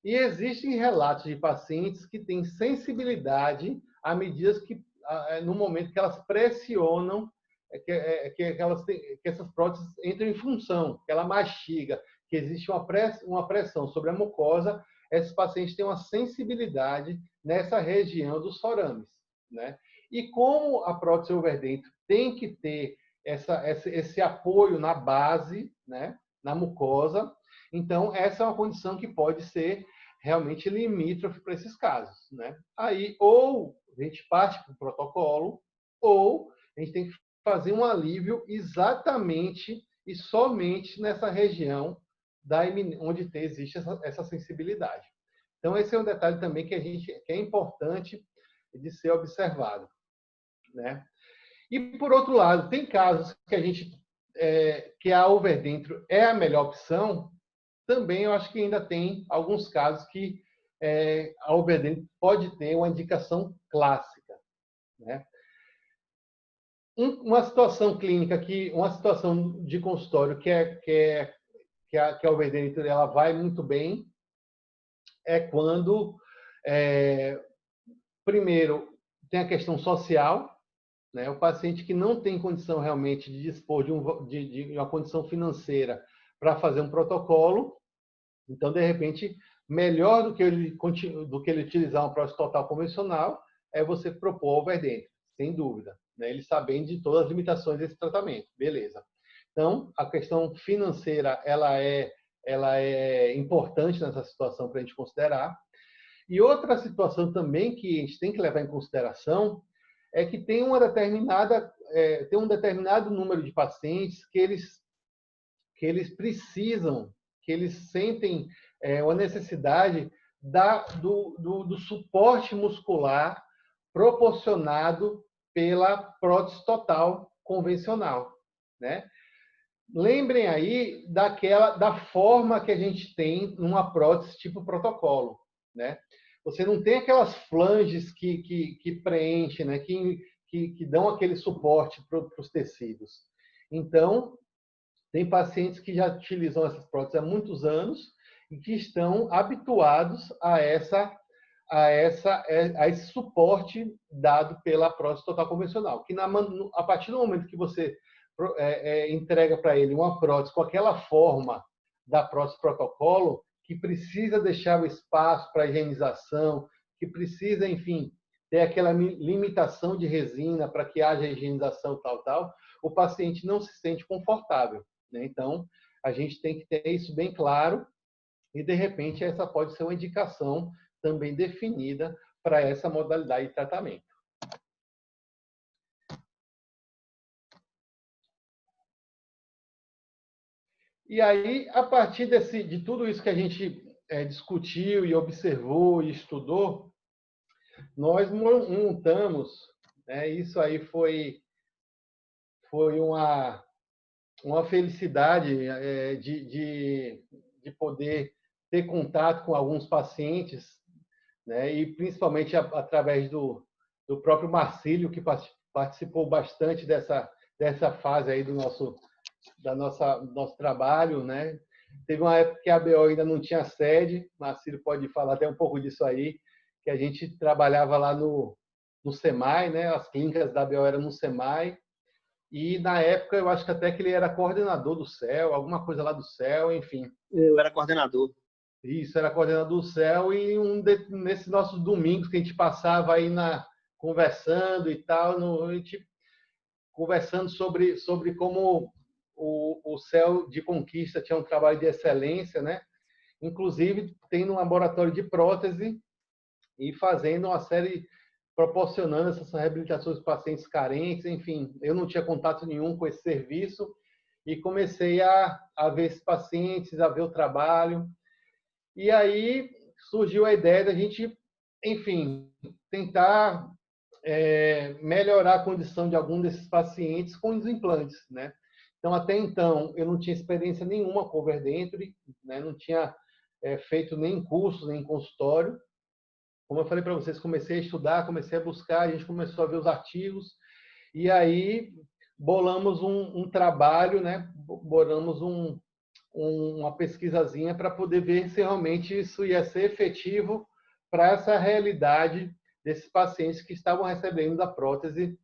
E existem relatos de pacientes que têm sensibilidade à medida que, no momento que elas pressionam, que essas próteses entram em função, que ela mastiga, que existe uma pressão sobre a mucosa, esses pacientes têm uma sensibilidade nessa região dos forames, né? E como a prótese overdentro tem que ter esse apoio na base, né, na mucosa, então essa é uma condição que pode ser realmente limítrofe para esses casos, né? Aí, ou a gente parte para o protocolo, ou a gente tem que fazer um alívio exatamente e somente nessa região onde existe essa sensibilidade. Então, esse é um detalhe também que é importante de ser observado, né? E, por outro lado, tem casos que a overdentro é a melhor opção, também eu acho que ainda tem alguns casos que a overdentro pode ter uma indicação clássica, né? Uma situação clínica, uma situação de consultório que a overdentro ela vai muito bem é quando, primeiro, tem a questão social, né? O paciente que não tem condição realmente de dispor de uma condição financeira para fazer um protocolo, então, de repente, melhor do que ele utilizar uma prótese total convencional é você propor overdentro, sem dúvida, né? Ele sabendo de todas as limitações desse tratamento, beleza. Então, a questão financeira ela é importante nessa situação para a gente considerar. E outra situação também que a gente tem que levar em consideração é que tem um determinado número de pacientes que eles precisam, que eles sentem uma necessidade do suporte muscular proporcionado pela prótese total convencional, né? Lembrem aí da forma que a gente tem numa prótese tipo protocolo, né? Você não tem aquelas flanges que preenchem, né? que dão aquele suporte para os tecidos. Então, tem pacientes que já utilizam essas próteses há muitos anos e que estão habituados a esse suporte dado pela prótese total convencional. Que a partir do momento que você entrega para ele uma prótese com aquela forma da prótese protocolo, que precisa deixar o espaço para higienização, que precisa, enfim, ter aquela limitação de resina para que haja higienização tal, o paciente não se sente confortável, né? Então, a gente tem que ter isso bem claro e, de repente, essa pode ser uma indicação também definida para essa modalidade de tratamento. E aí, a partir de tudo isso que a gente discutiu e observou e estudou, nós montamos, né, isso aí foi uma felicidade de poder ter contato com alguns pacientes, né, e principalmente através do próprio Marcílio, que participou bastante dessa fase aí do nosso trabalho, né? Teve uma época que a ABO ainda não tinha sede, Marcílio pode falar até um pouco disso aí, que a gente trabalhava lá no SEMAI, né? As clínicas da ABO eram no SEMAI, e na época eu acho que até que ele era coordenador do CEL, alguma coisa lá do CEL, enfim. Eu era coordenador. Isso, era coordenador do CEL, e nesses nossos domingos que a gente passava aí conversando e tal, a gente conversando sobre como o CEL de Conquista tinha um trabalho de excelência, né? Inclusive tendo um laboratório de prótese e fazendo uma série, proporcionando essas reabilitações dos pacientes carentes, enfim. Eu não tinha contato nenhum com esse serviço e comecei a ver esses pacientes, a ver o trabalho. E aí surgiu a ideia da gente, enfim, tentar melhorar a condição de algum desses pacientes com os implantes, né? Então, até então, eu não tinha experiência nenhuma com overdentro, né? Não tinha feito nem curso, nem consultório. Como eu falei para vocês, comecei a estudar, comecei a buscar, a gente começou a ver os artigos, e aí bolamos um trabalho, né? Bolamos uma pesquisazinha para poder ver se realmente isso ia ser efetivo para essa realidade desses pacientes que estavam recebendo da prótese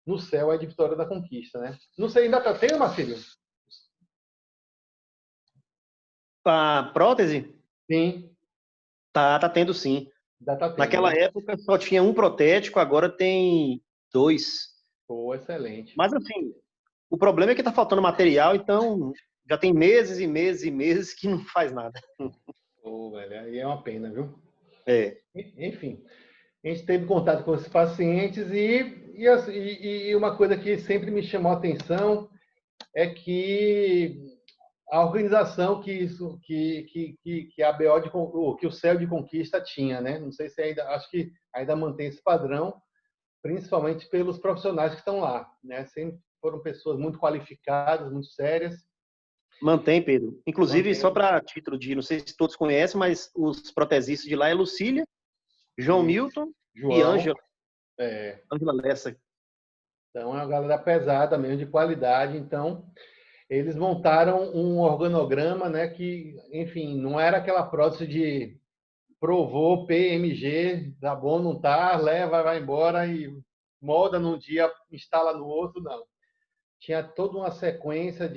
no CEL de Vitória da Conquista, né? Não sei, ainda tem, Marcílio? A prótese? Sim. Tá tendo sim. Já tá tendo, Naquela né? época só tinha um protético, agora tem 2. Pô, excelente. Mas assim, o problema é que tá faltando material, então já tem meses e meses e meses que não faz nada. Pô, velho, aí é uma pena, viu? É. Enfim, a gente teve contato com esses pacientes e uma coisa que sempre me chamou a atenção é que a organização que a BO que o CEL de Conquista tinha, né? Não sei se ainda, acho que ainda mantém esse padrão, principalmente pelos profissionais que estão lá, né? Sempre foram pessoas muito qualificadas, muito sérias. Mantém, Pedro. Inclusive, Mantém. só para título de, não sei se todos conhecem, mas os protesistas de lá é Lucília, João Milton e João, Ângela Lessa. então é uma galera pesada mesmo, de qualidade. Então, eles montaram um organograma, né, que, enfim, não era aquela prótese de provou PMG, tá bom, não tá, leva, vai embora e molda num dia, instala no outro, não. Tinha toda uma sequência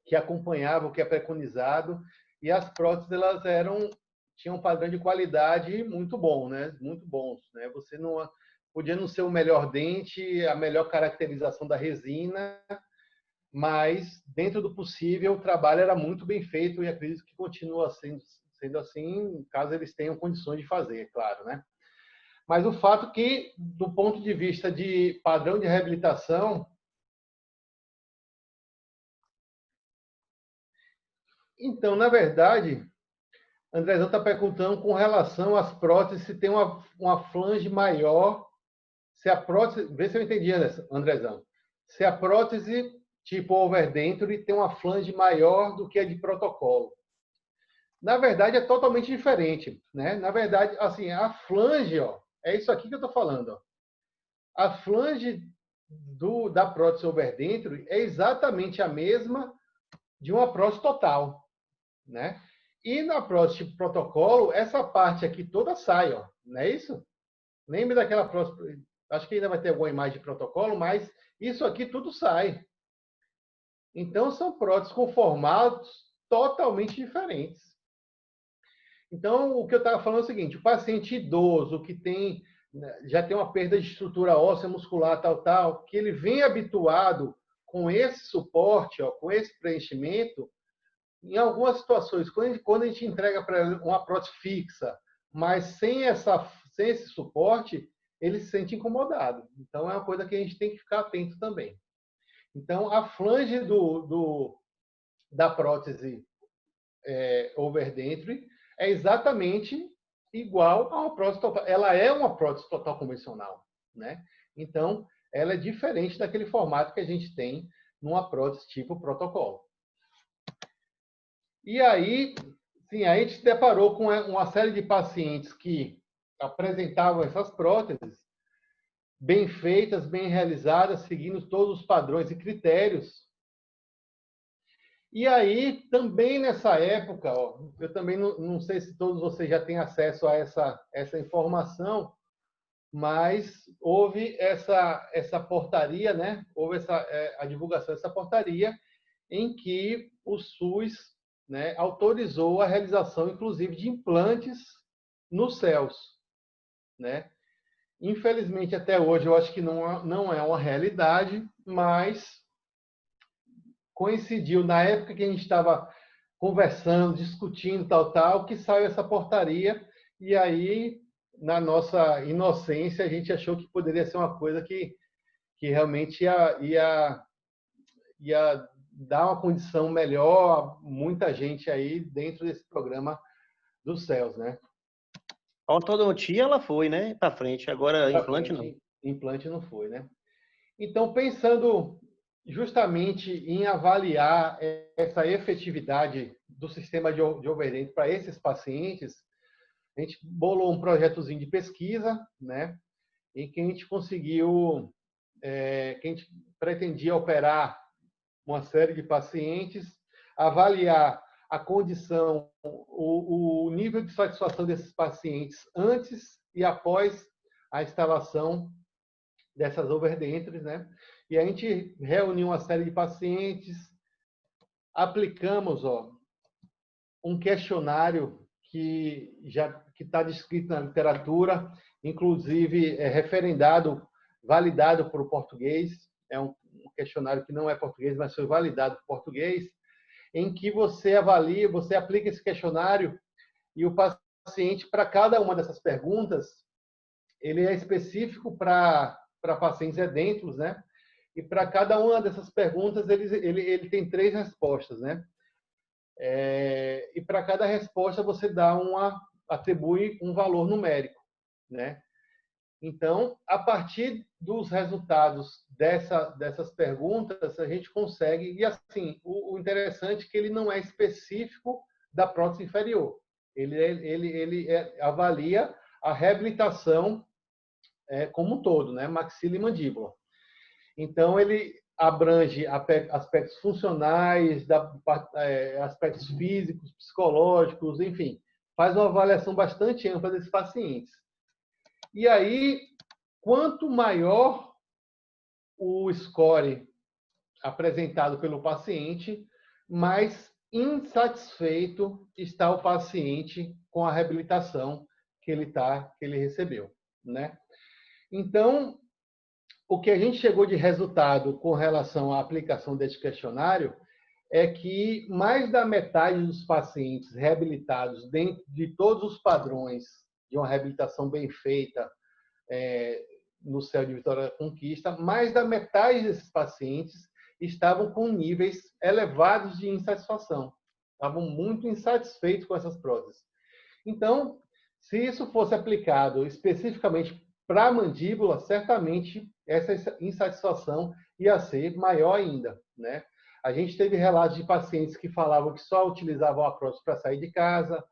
que acompanhava o que é preconizado e as próteses elas tinham um padrão de qualidade muito bom, né? Muito bons, né? Você não podia não ser o melhor dente, a melhor caracterização da resina, mas dentro do possível o trabalho era muito bem feito e acredito que continua sendo assim, caso eles tenham condições de fazer, claro, né? Mas o fato que, do ponto de vista de padrão de reabilitação, então, na verdade, Andrezão está perguntando com relação às próteses se tem uma flange maior, se a prótese, vê se eu entendi, Andrezão, se a prótese tipo overdenture tem uma flange maior do que a de protocolo. Na verdade, é totalmente diferente, né? Na verdade, assim, a flange, ó, é isso aqui que eu estou falando, ó. A flange da prótese overdenture é exatamente a mesma de uma prótese total, né? E na prótese tipo protocolo, essa parte aqui toda sai, ó, não é isso? Lembra daquela prótese, acho que ainda vai ter alguma imagem de protocolo, mas isso aqui tudo sai. Então, são próteses com formatos totalmente diferentes. Então, o que eu estava falando é o seguinte, o paciente idoso que já tem uma perda de estrutura óssea, muscular, tal, que ele vem habituado com esse suporte, ó, com esse preenchimento, em algumas situações, quando a gente entrega para ele uma prótese fixa, mas sem esse suporte, ele se sente incomodado. Então, é uma coisa que a gente tem que ficar atento também. Então, a flange da prótese overdenture é exatamente igual a uma prótese total. Ela é uma prótese total convencional, né? Então, ela é diferente daquele formato que a gente tem numa prótese tipo protocolo. E aí, sim, a gente se deparou com uma série de pacientes que apresentavam essas próteses bem feitas, bem realizadas, seguindo todos os padrões e critérios. E aí, também nessa época, ó, eu também não sei se todos vocês já têm acesso a essa informação, mas houve essa portaria, né? Houve a divulgação dessa portaria em que o SUS, né, autorizou a realização, inclusive, de implantes nos céus, né? Infelizmente, até hoje, eu acho que não é uma realidade, mas coincidiu na época que a gente estava conversando, discutindo, tal, que saiu essa portaria, e aí, na nossa inocência, a gente achou que poderia ser uma coisa que realmente ia dar uma condição melhor a muita gente aí dentro desse programa dos céus, né? A ortodontia, ela foi, né, para frente. Agora, implante não. Implante não foi, né? Então, pensando justamente em avaliar essa efetividade do sistema de overdenture para esses pacientes, a gente bolou um projetozinho de pesquisa, né, em que a gente conseguiu, que a gente pretendia operar uma série de pacientes, avaliar a condição, o nível de satisfação desses pacientes antes e após a instalação dessas overdentures, né? E a gente reuniu uma série de pacientes, aplicamos um questionário que já que está descrito na literatura, inclusive é referendado, validado por português, é um questionário que não é português, mas foi validado por português, em que você avalia, você aplica esse questionário e o paciente, para cada uma dessas perguntas, ele é específico para pacientes edêntulos, né? E para cada uma dessas perguntas, ele tem 3 respostas, né? E para cada resposta, você atribui um valor numérico, né? Então, a partir dos resultados dessas perguntas, a gente consegue... E, assim, o interessante é que ele não é específico da prótese inferior. Ele avalia a reabilitação como um todo, né? Maxila e mandíbula. Então, ele abrange aspectos funcionais, aspectos físicos, psicológicos, enfim, faz uma avaliação bastante ampla desses pacientes. E aí, quanto maior o score apresentado pelo paciente, mais insatisfeito está o paciente com a reabilitação que ele recebeu, né? Então, o que a gente chegou de resultado com relação à aplicação desse questionário é que mais da metade dos pacientes reabilitados dentro de todos os padrões de uma reabilitação bem feita no CEL de Vitória da Conquista, mais da metade desses pacientes estavam com níveis elevados de insatisfação. Estavam muito insatisfeitos com essas próteses. Então, se isso fosse aplicado especificamente para a mandíbula, certamente essa insatisfação ia ser maior ainda, né? A gente teve relatos de pacientes que falavam que só utilizavam a prótese para sair de casa,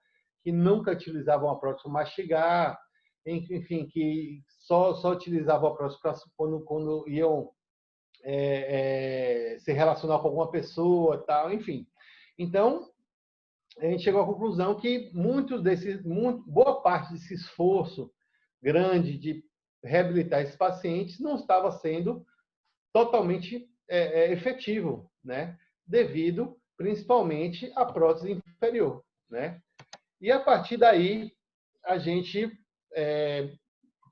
que nunca utilizavam a prótese para mastigar, enfim, que só utilizavam a prótese quando iam se relacionar com alguma pessoa, tal, enfim. Então, a gente chegou à conclusão que boa parte desse esforço grande de reabilitar esses pacientes não estava sendo totalmente efetivo, né? Devido principalmente à prótese inferior, né? E a partir daí a gente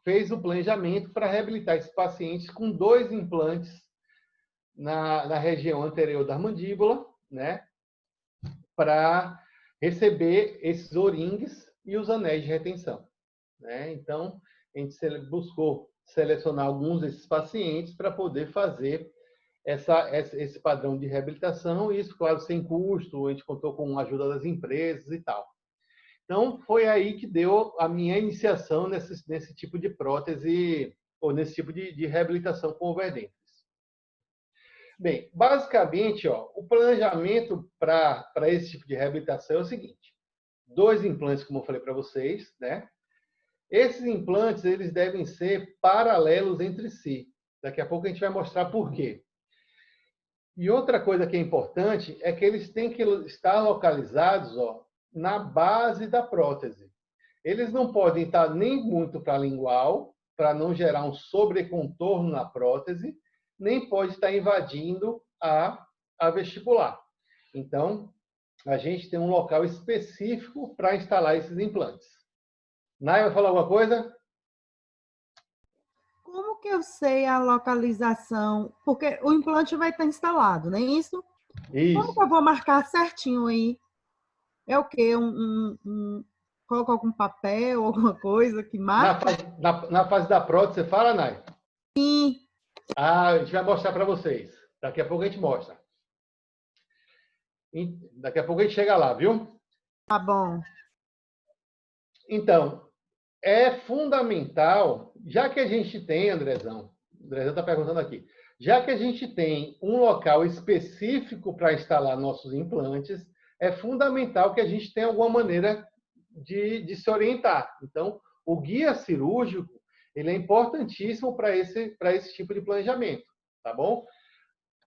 fez o planejamento para reabilitar esses pacientes com 2 implantes na região anterior da mandíbula, né? Para receber esses O-rings e os anéis de retenção, né? Então, a gente buscou selecionar alguns desses pacientes para poder fazer esse padrão de reabilitação, e isso, claro, sem custo, a gente contou com a ajuda das empresas e tal. Então, foi aí que deu a minha iniciação nesse tipo de prótese, ou nesse tipo de reabilitação com overdentes. Bem, basicamente, o planejamento para esse tipo de reabilitação é o seguinte: 2 implantes, como eu falei para vocês, né? Esses implantes, eles devem ser paralelos entre si. Daqui a pouco a gente vai mostrar por quê. E outra coisa que é importante é que eles têm que estar localizados na base da prótese. Eles não podem estar nem muito para a lingual, para não gerar um sobrecontorno na prótese, nem pode estar invadindo a vestibular. Então, a gente tem um local específico para instalar esses implantes. Nai, vai falar alguma coisa? Como que eu sei a localização? Porque o implante vai estar instalado, não é isso? Isso. Como que eu vou marcar certinho aí? É o quê? Coloca algum papel, alguma coisa que marca? Na fase da prótese, você fala, Nai? Sim. A gente vai mostrar para vocês. Daqui a pouco a gente mostra. Daqui a pouco a gente chega lá, viu? Tá bom. Então, é fundamental, já que a gente tem, Andrezão está perguntando aqui, já que a gente tem um local específico para instalar nossos implantes, é fundamental que a gente tenha alguma maneira de se orientar. Então, o guia cirúrgico, ele é importantíssimo para esse tipo de planejamento, tá bom?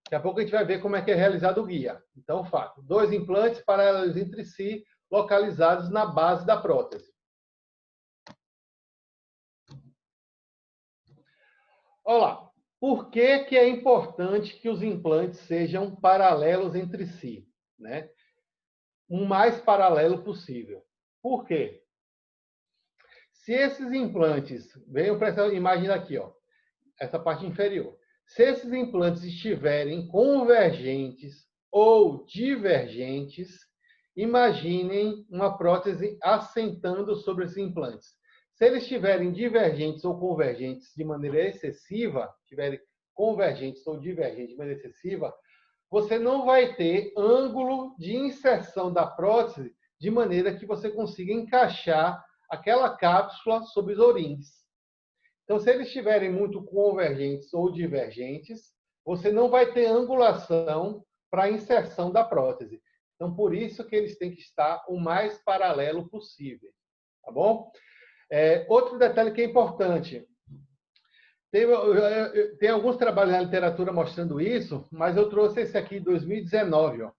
Daqui a pouco a gente vai ver como é que é realizado o guia. Então, fato, 2 implantes paralelos entre si, localizados na base da prótese. Olá, por que é importante que os implantes sejam paralelos entre si, né? O mais paralelo possível. Por quê? Se esses implantes, venham para essa imagem aqui, ó, essa parte inferior. Se esses implantes estiverem convergentes ou divergentes, imaginem uma prótese assentando sobre esses implantes. Se eles estiverem divergentes ou convergentes de maneira excessiva, estiverem convergentes ou divergentes de maneira excessiva, você não vai ter ângulo de inserção da prótese de maneira que você consiga encaixar aquela cápsula sobre os O-rings. Então, se eles estiverem muito convergentes ou divergentes, você não vai ter angulação para a inserção da prótese. Então, por isso que eles têm que estar o mais paralelo possível. Tá bom? Outro detalhe que é importante. Tem alguns trabalhos na literatura mostrando isso, mas eu trouxe esse aqui em 2019. Ó.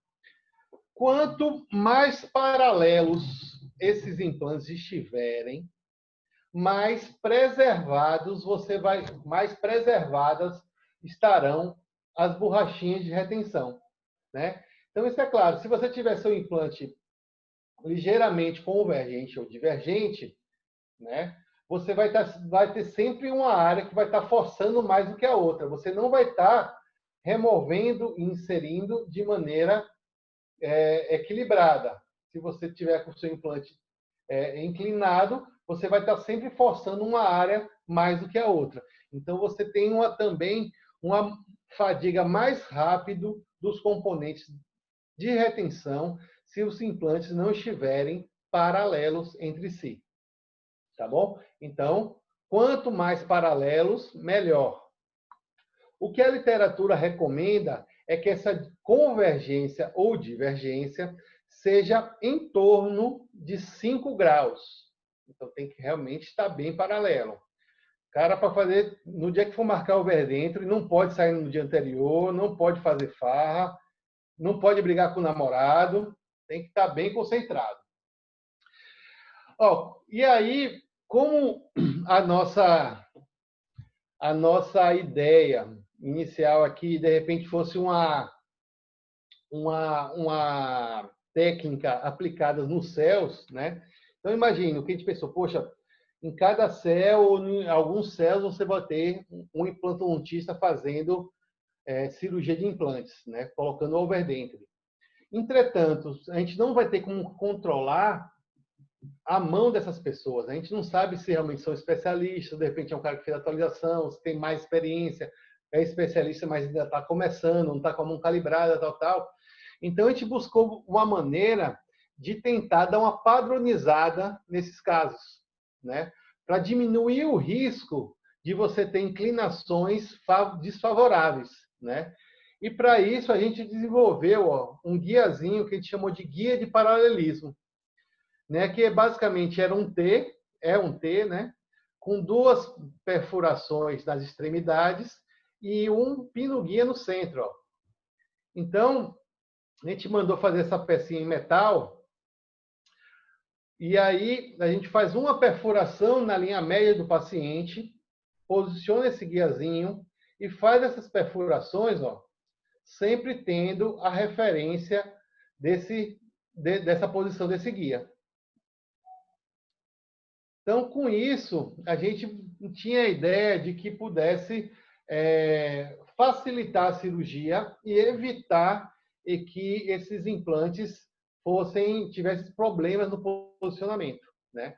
Quanto mais paralelos esses implantes estiverem, mais preservadas estarão as borrachinhas de retenção, né? Então, isso é claro. Se você tiver seu implante ligeiramente convergente ou divergente, né? Você vai ter sempre uma área que vai estar forçando mais do que a outra. Você não vai estar removendo e inserindo de maneira equilibrada. Se você tiver com o seu implante inclinado, você vai estar sempre forçando uma área mais do que a outra. Então, você tem também uma fadiga mais rápido dos componentes de retenção se os implantes não estiverem paralelos entre si. Tá bom? Então, quanto mais paralelos, melhor. O que a literatura recomenda é que essa convergência ou divergência seja em torno de 5 graus. Então, tem que realmente estar bem paralelo. Cara, para fazer, no dia que for marcar o overdentro, não pode sair no dia anterior, não pode fazer farra, não pode brigar com o namorado, tem que estar bem concentrado. Ó, e aí, como a nossa ideia inicial aqui, de repente, fosse uma técnica aplicada nos céus, né? Então, imagine, o que a gente pensou, poxa, em cada céu, ou em alguns céus, você vai ter um implantodontista fazendo cirurgia de implantes, né? Colocando overdentro. Entretanto, a gente não vai ter como controlar a mão dessas pessoas. A gente não sabe se realmente são especialistas, de repente é um cara que fez atualização, se tem mais experiência, é especialista, mas ainda está começando, não está com a mão calibrada, tal. Então, a gente buscou uma maneira de tentar dar uma padronizada nesses casos, né? Para diminuir o risco de você ter inclinações desfavoráveis, né? E para isso a gente desenvolveu um guiazinho que a gente chamou de guia de paralelismo, né? Que basicamente é um T, né? Com 2 perfurações nas extremidades e um pino-guia no centro. Ó. Então, a gente mandou fazer essa pecinha em metal e aí a gente faz uma perfuração na linha média do paciente, posiciona esse guiazinho e faz essas perfurações, ó, sempre tendo a referência dessa posição desse guia. Então, com isso, a gente tinha a ideia de que pudesse facilitar a cirurgia e evitar que esses implantes tivessem problemas no posicionamento, né?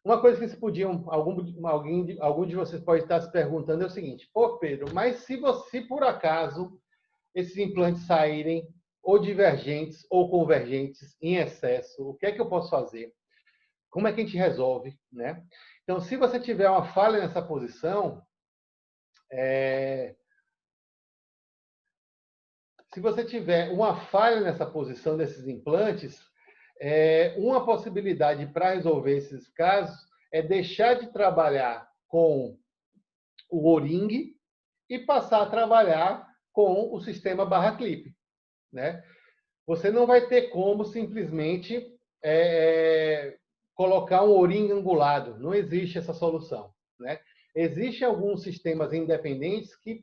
Uma coisa que vocês podiam, algum de vocês pode estar se perguntando é o seguinte: pô, Pedro, mas se por acaso esses implantes saírem ou divergentes ou convergentes em excesso, o que é que eu posso fazer? Como é que a gente resolve, né? Então, se você tiver uma falha nessa posição, se você tiver uma falha nessa posição desses implantes, uma possibilidade para resolver esses casos é deixar de trabalhar com o O-ring e passar a trabalhar com o sistema barra clipe, né? Você não vai ter como simplesmente colocar um O-ring angulado. Não existe essa solução, né? Existem alguns sistemas independentes que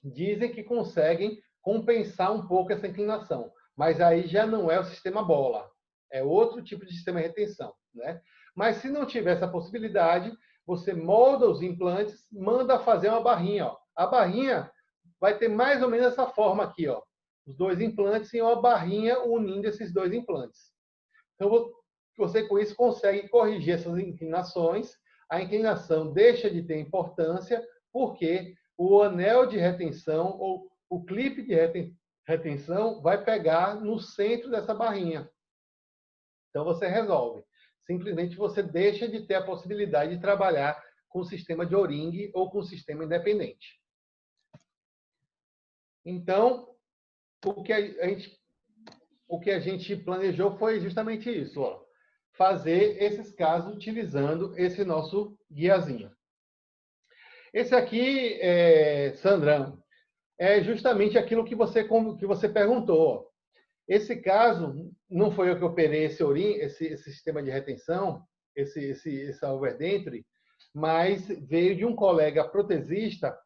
dizem que conseguem compensar um pouco essa inclinação, mas aí já não é o sistema bola, é outro tipo de sistema de retenção, né? Mas se não tiver essa possibilidade, você molda os implantes, manda fazer uma barrinha. Ó. A barrinha vai ter mais ou menos essa forma aqui, ó. Os dois implantes em uma barrinha unindo esses dois implantes. Então, você com isso consegue corrigir essas inclinações. A inclinação deixa de ter importância porque o anel de retenção ou o clipe de retenção vai pegar no centro dessa barrinha. Então, você resolve. Simplesmente você deixa de ter a possibilidade de trabalhar com o sistema de O-ring ou com o sistema independente. Então, o que a gente planejou foi justamente isso, ó, fazer esses casos utilizando esse nosso guiazinho. Esse aqui, Sandrão, é justamente aquilo que você perguntou. Esse caso, não foi eu que operei esse sistema de retenção, essa overdenture, mas veio de um colega protesista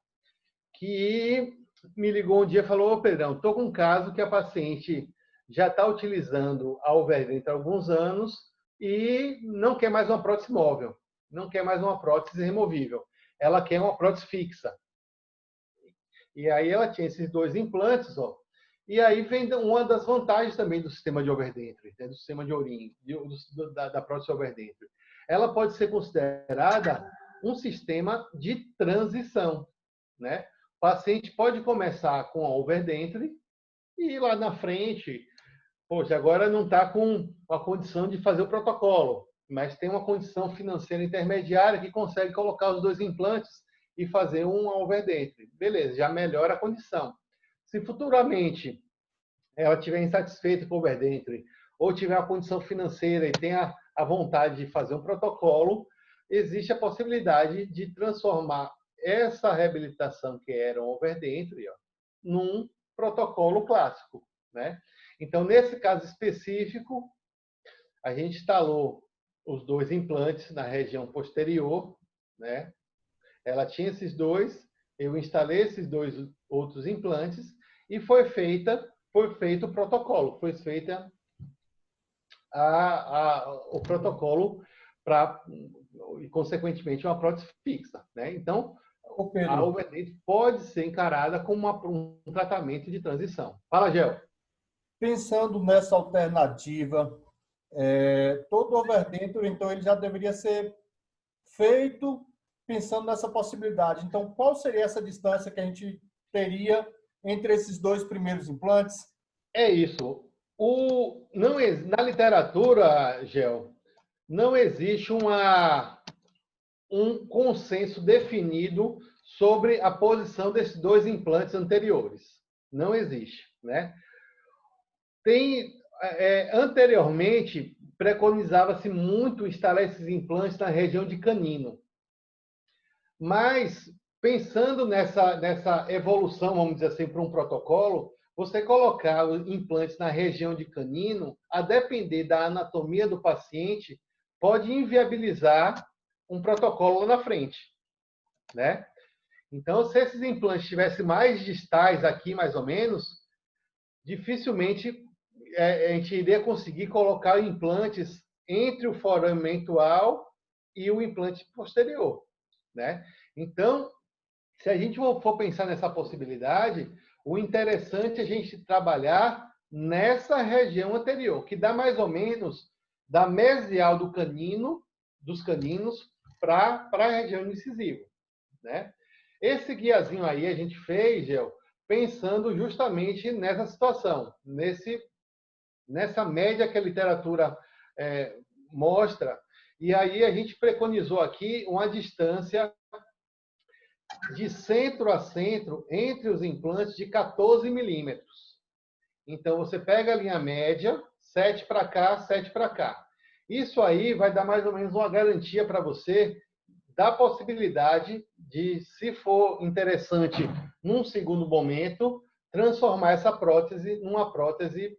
que me ligou um dia e falou: ô Pedrão, estou com um caso que a paciente já está utilizando a overdenture há alguns anos e não quer mais uma prótese móvel, não quer mais uma prótese removível. Ela quer uma prótese fixa. E aí ela tinha esses dois implantes, ó. E aí vem uma das vantagens também do sistema de overdenture, do sistema de O-ring, da prótese overdenture. Ela pode ser considerada um sistema de transição, né? O paciente pode começar com a overdenture e lá na frente, poxa, agora não está com a condição de fazer o protocolo, mas tem uma condição financeira intermediária que consegue colocar os dois implantes e fazer um overdenture. Beleza, já melhora a condição. Se futuramente ela estiver insatisfeita com o overdenture ou tiver a condição financeira e tenha a vontade de fazer um protocolo, existe a possibilidade de transformar essa reabilitação que era um overdenture, ó, num protocolo clássico, né? Então, nesse caso específico, a gente instalou os dois implantes na região posterior, né? Ela tinha esses dois, eu instalei esses dois outros implantes e foi feito o protocolo, foi feita o protocolo para, e consequentemente, uma prótese fixa, né? Então, a overdenture pode ser encarada como um tratamento de transição. Fala, Gel. Pensando nessa alternativa, todo overdenture, então, ele já deveria ser feito pensando nessa possibilidade. Então, qual seria essa distância que a gente teria entre esses dois primeiros implantes? É isso. Na literatura, Gel, não existe um consenso definido sobre a posição desses dois implantes anteriores. Não existe, né? Anteriormente, preconizava-se muito instalar esses implantes na região de canino. Mas, pensando nessa evolução, vamos dizer assim, para um protocolo, você colocar os implantes na região de canino, a depender da anatomia do paciente, pode inviabilizar um protocolo lá na frente, né? Então, se esses implantes estivessem mais distais aqui, mais ou menos, dificilmente a gente iria conseguir colocar implantes entre o foramen e o implante posterior, né? Então, se a gente for pensar nessa possibilidade, o interessante é a gente trabalhar nessa região anterior, que dá mais ou menos da mesial dos caninos para a região incisiva, né? Esse guiazinho aí a gente fez, Gel, pensando justamente nessa situação, nessa média que a literatura mostra. E aí a gente preconizou aqui uma distância de centro a centro entre os implantes de 14 milímetros. Então, você pega a linha média, 7 para cá, 7 para cá. Isso aí vai dar mais ou menos uma garantia para você da possibilidade de, se for interessante num segundo momento, transformar essa prótese numa prótese,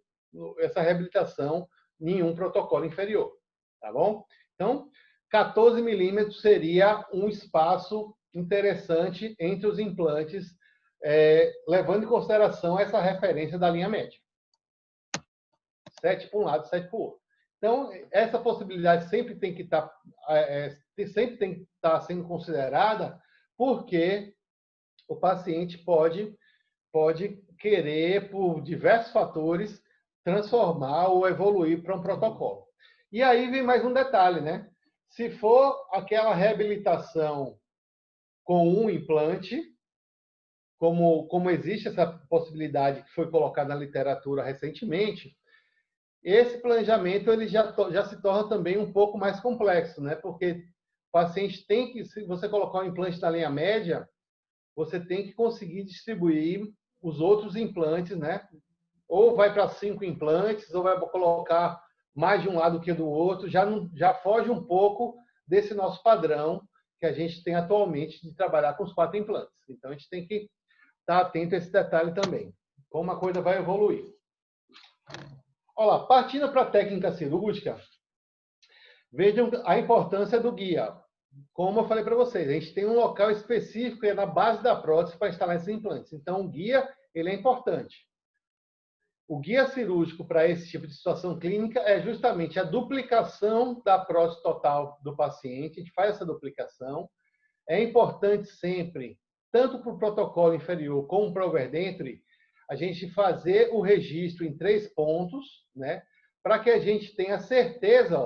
essa reabilitação, em um protocolo inferior. Tá bom? Então, 14 milímetros seria um espaço interessante entre os implantes, levando em consideração essa referência da linha média. 7 para um lado, 7 para o outro. Então, essa possibilidade sempre tem que estar sendo considerada, porque o paciente pode querer, por diversos fatores, transformar ou evoluir para um protocolo. E aí vem mais um detalhe, né? Se for aquela reabilitação com um implante, como existe essa possibilidade que foi colocada na literatura recentemente, esse planejamento ele já se torna também um pouco mais complexo, né? Porque o paciente tem que, se você colocar um implante na linha média, você tem que conseguir distribuir os outros implantes, né? Ou vai para 5 implantes, ou vai colocar mais de um lado que do outro, já foge um pouco desse nosso padrão que a gente tem atualmente de trabalhar com os 4 implantes. Então, a gente tem que estar atento a esse detalhe também, como a coisa vai evoluir. Olha lá, partindo para a técnica cirúrgica, vejam a importância do guia. Como eu falei para vocês, a gente tem um local específico, é na base da prótese, para instalar esses implantes. Então, o guia ele é importante. O guia cirúrgico para esse tipo de situação clínica é justamente a duplicação da prótese total do paciente. A gente faz essa duplicação. É importante sempre, tanto para o protocolo inferior como para o overdenture, a gente fazer o registro em 3 pontos, né, para que a gente tenha certeza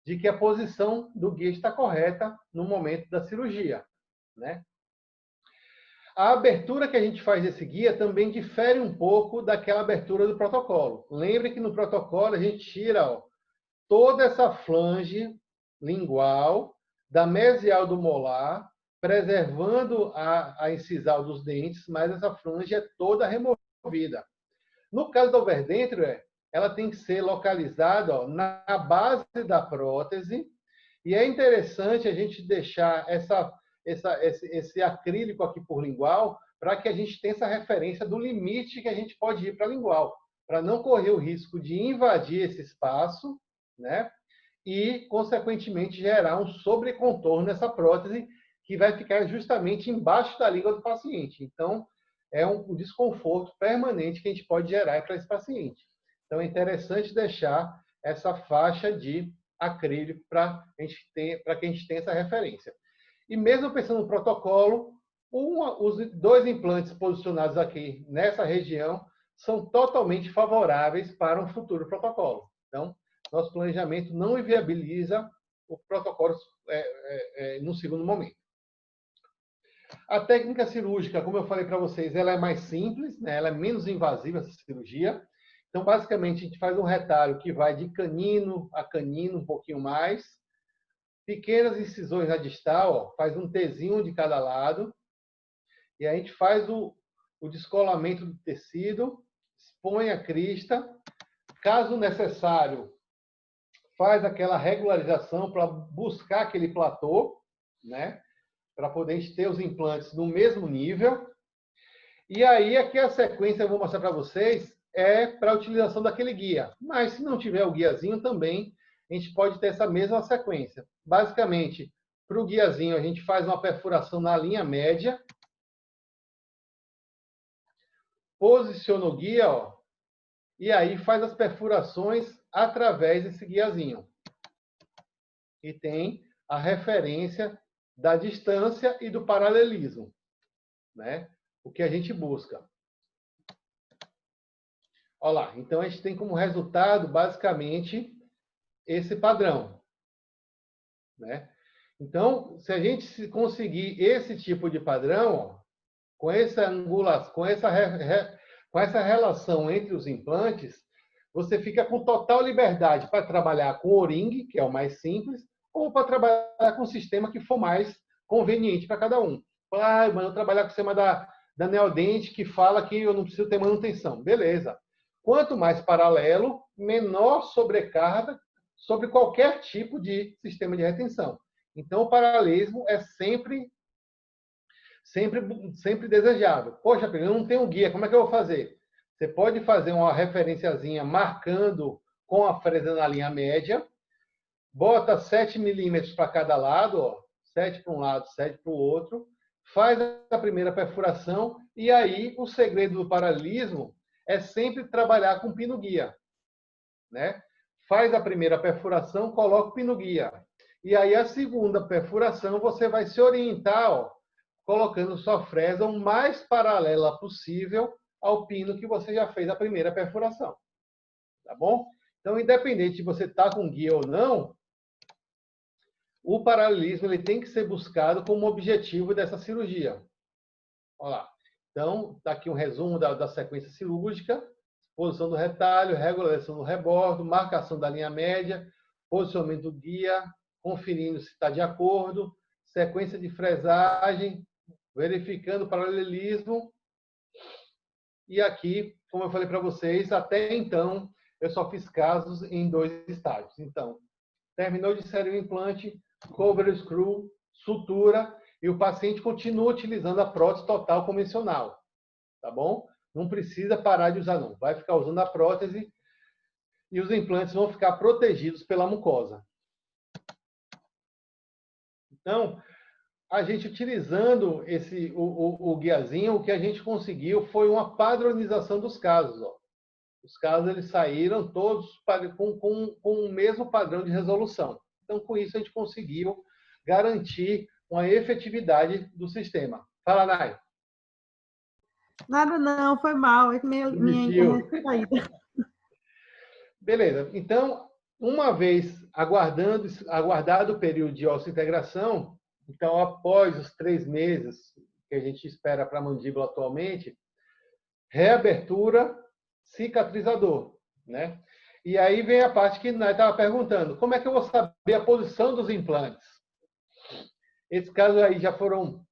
de que a posição do guia está correta no momento da cirurgia, né? A abertura que a gente faz desse guia também difere um pouco daquela abertura do protocolo. Lembre que no protocolo a gente tira toda essa flange lingual da mesial do molar, preservando a incisal dos dentes, mas essa flange é toda removida. No caso do overdenture, ela tem que ser localizada na base da prótese, e é interessante a gente deixar esse acrílico aqui por lingual, para que a gente tenha essa referência do limite que a gente pode ir para a lingual, para não correr o risco de invadir esse espaço, né? E, consequentemente, gerar um sobrecontorno nessa prótese, que vai ficar justamente embaixo da língua do paciente. Então, é um desconforto permanente que a gente pode gerar para esse paciente. Então, é interessante deixar essa faixa de acrílico para que a gente tenha essa referência. E mesmo pensando no protocolo, os 2 implantes posicionados aqui nessa região são totalmente favoráveis para um futuro protocolo. Então, nosso planejamento não inviabiliza o protocolo no segundo momento. A técnica cirúrgica, como eu falei para vocês, ela é mais simples, né? Ela é menos invasiva, essa cirurgia. Então, basicamente, a gente faz um retalho que vai de canino a canino, um pouquinho mais. Pequenas incisões na distal, faz um Tzinho de cada lado. E a gente faz o descolamento do tecido, expõe a crista. Caso necessário, faz aquela regularização para buscar aquele platô, né? Para poder ter os implantes no mesmo nível. E aí, aqui a sequência eu vou mostrar para vocês é para a utilização daquele guia. Mas, se não tiver o guiazinho também, a gente pode ter essa mesma sequência. Basicamente, para o guiazinho, a gente faz uma perfuração na linha média. Posiciona o guia, e aí faz as perfurações através desse guiazinho. E tem a referência da distância e do paralelismo, né? O que a gente busca. Olha lá, então a gente tem como resultado, basicamente, esse padrão, né? Então, se a gente conseguir esse tipo de padrão, com essa angulação, com essa relação entre os implantes, você fica com total liberdade para trabalhar com o O-ring, que é o mais simples, ou para trabalhar com o sistema que for mais conveniente para cada um. Mas eu trabalhar com o sistema da Neodent, que fala que eu não preciso ter manutenção. Beleza. Quanto mais paralelo, menor sobrecarga sobre qualquer tipo de sistema de retenção. Então, o paralelismo é sempre desejável. Poxa, eu não tenho guia, como é que eu vou fazer? Você pode fazer uma referenciazinha marcando com a fresa na linha média, bota 7 milímetros para cada lado, 7 para um lado, 7 para o outro, faz a primeira perfuração, e aí o segredo do paralelismo é sempre trabalhar com pino guia, né? faz a primeira perfuração, coloca o pino guia. E aí a segunda perfuração você vai se orientar, ó, colocando sua fresa o mais paralela possível ao pino que você já fez a primeira perfuração. Tá bom? Então, independente de você estar com guia ou não, o paralelismo ele tem que ser buscado como objetivo dessa cirurgia. Olha lá. Então, está aqui um resumo da sequência cirúrgica: posição do retalho, regularização do rebordo, marcação da linha média, posicionamento do guia, conferindo se está de acordo, sequência de fresagem, verificando o paralelismo. E aqui, como eu falei para vocês, até então, eu só fiz casos em 2 estágios. Então, terminou de inserir o implante, cover screw, sutura, e o paciente continua utilizando a prótese total convencional. Tá bom? Não precisa parar de usar, não. Vai ficar usando a prótese e os implantes vão ficar protegidos pela mucosa. Então, a gente utilizando o guiazinho, o que a gente conseguiu foi uma padronização dos casos. Ó. Os casos eles saíram todos com o mesmo padrão de resolução. Então, com isso, a gente conseguiu garantir uma efetividade do sistema. Fala, Nai. Nada não, foi mal. É que minha internet foi caída. Beleza. Então, uma vez aguardado o período de osseointegração, então, após os 3 meses que a gente espera para a mandíbula atualmente, reabertura, cicatrizador, né? E aí vem a parte que nós estava perguntando, como é que eu vou saber a posição dos implantes? Esses casos aí já foram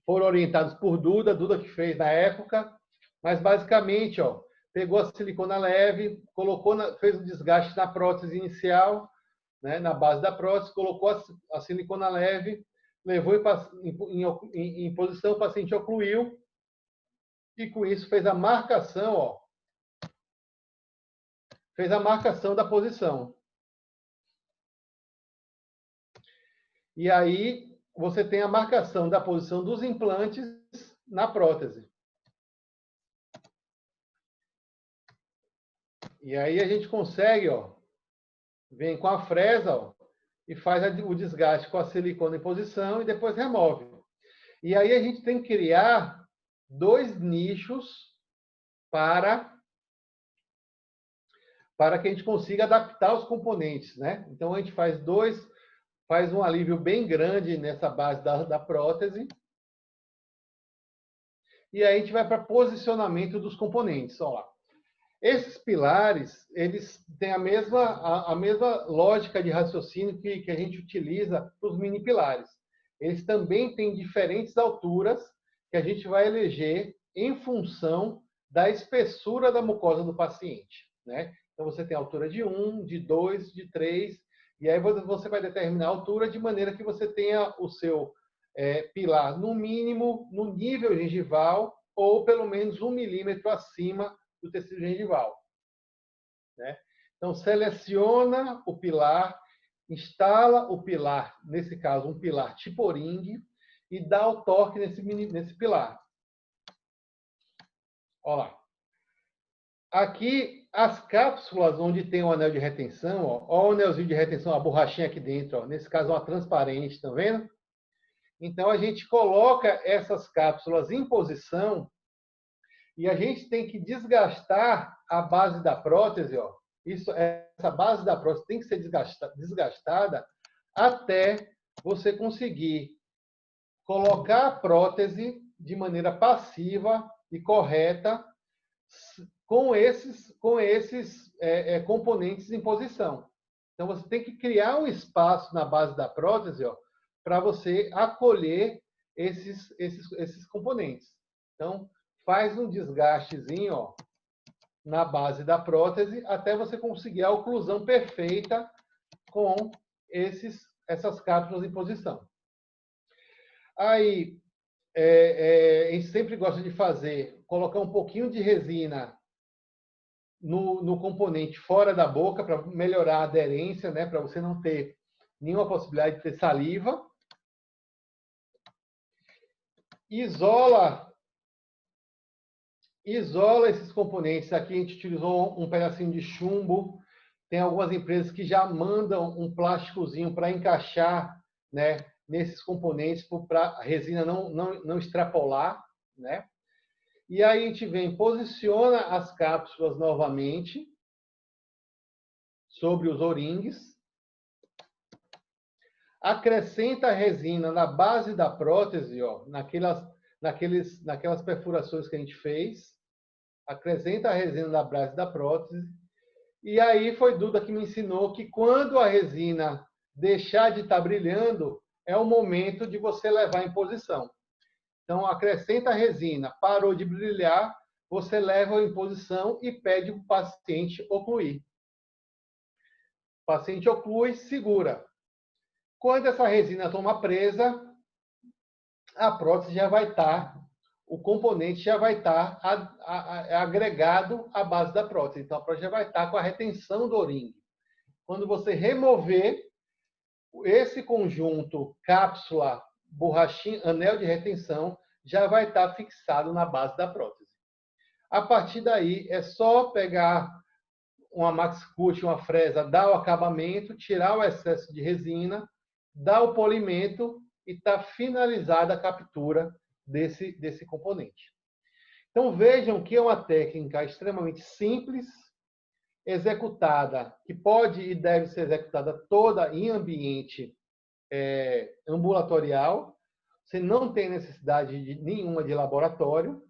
orientados por Duda que fez na época, mas basicamente, ó, pegou a silicona leve, fez o desgaste na prótese inicial, né, na base da prótese, colocou a silicona leve, levou em posição, o paciente ocluiu, e com isso fez a marcação, ó, fez a marcação da posição. E aí você tem a marcação da posição dos implantes na prótese. E aí a gente consegue, ó, vem com a fresa, ó, e faz o desgaste com a silicona em posição e depois remove. E aí a gente tem que criar 2 nichos para que a gente consiga adaptar os componentes, né? Então a gente faz um alívio bem grande nessa base da prótese. E aí a gente vai para posicionamento dos componentes. Ó lá. Esses pilares, eles têm a mesma lógica de raciocínio que a gente utiliza para os mini pilares. Eles também têm diferentes alturas que a gente vai eleger em função da espessura da mucosa do paciente, né? Então, você tem a altura de 1, de 2, de 3, e aí você vai determinar a altura de maneira que você tenha o seu pilar, no mínimo, no nível gengival, ou pelo menos 1 milímetro acima do tecido gengival. Né? Então, seleciona o pilar, instala o pilar, nesse caso, um pilar tipo ring, e dá o torque nesse pilar. Olha lá. Aqui, as cápsulas onde tem o anel de retenção, ó o anelzinho de retenção, a borrachinha aqui dentro, ó, nesse caso uma transparente, tá vendo? Então, a gente coloca essas cápsulas em posição e a gente tem que desgastar a base da prótese, ó. Essa base da prótese tem que ser desgastada até você conseguir colocar a prótese de maneira passiva e correta com esses componentes em posição. Então, você tem que criar um espaço na base da prótese, ó, para você acolher esses componentes. Então, faz um desgastezinho, ó, na base da prótese até você conseguir a oclusão perfeita com essas cápsulas em posição. Aí, a gente sempre gosta de colocar um pouquinho de resina no componente fora da boca para melhorar a aderência, né, para você não ter nenhuma possibilidade de ter saliva. Isola esses componentes. Aqui a gente utilizou um pedacinho de chumbo Tem algumas empresas que já mandam um plásticozinho para encaixar, né, nesses componentes para a resina não extrapolar, né? E aí a gente vem, posiciona as cápsulas novamente sobre os O-rings, acrescenta a resina na base da prótese, ó, naquelas perfurações que a gente fez, acrescenta a resina na base da prótese, e aí foi Duda que me ensinou que quando a resina deixar de estar brilhando, é o momento de você levar em posição. Então, acrescenta a resina, parou de brilhar, você leva em posição e pede para o paciente ocluir. O paciente oclui, segura. Quando essa resina toma presa, a prótese já vai estar, o componente já vai estar agregado à base da prótese. Então, a prótese já vai estar com a retenção do O-ring. Quando você remover esse conjunto cápsula, borrachinha, anel de retenção, já vai estar fixado na base da prótese. A partir daí, é só pegar uma Max-Cut, uma fresa, dar o acabamento, tirar o excesso de resina, dar o polimento e está finalizada a captura desse componente. Então, vejam que é uma técnica extremamente simples, executada, que pode e deve ser executada toda em ambiente ambulatorial. Você não tem necessidade nenhuma de laboratório,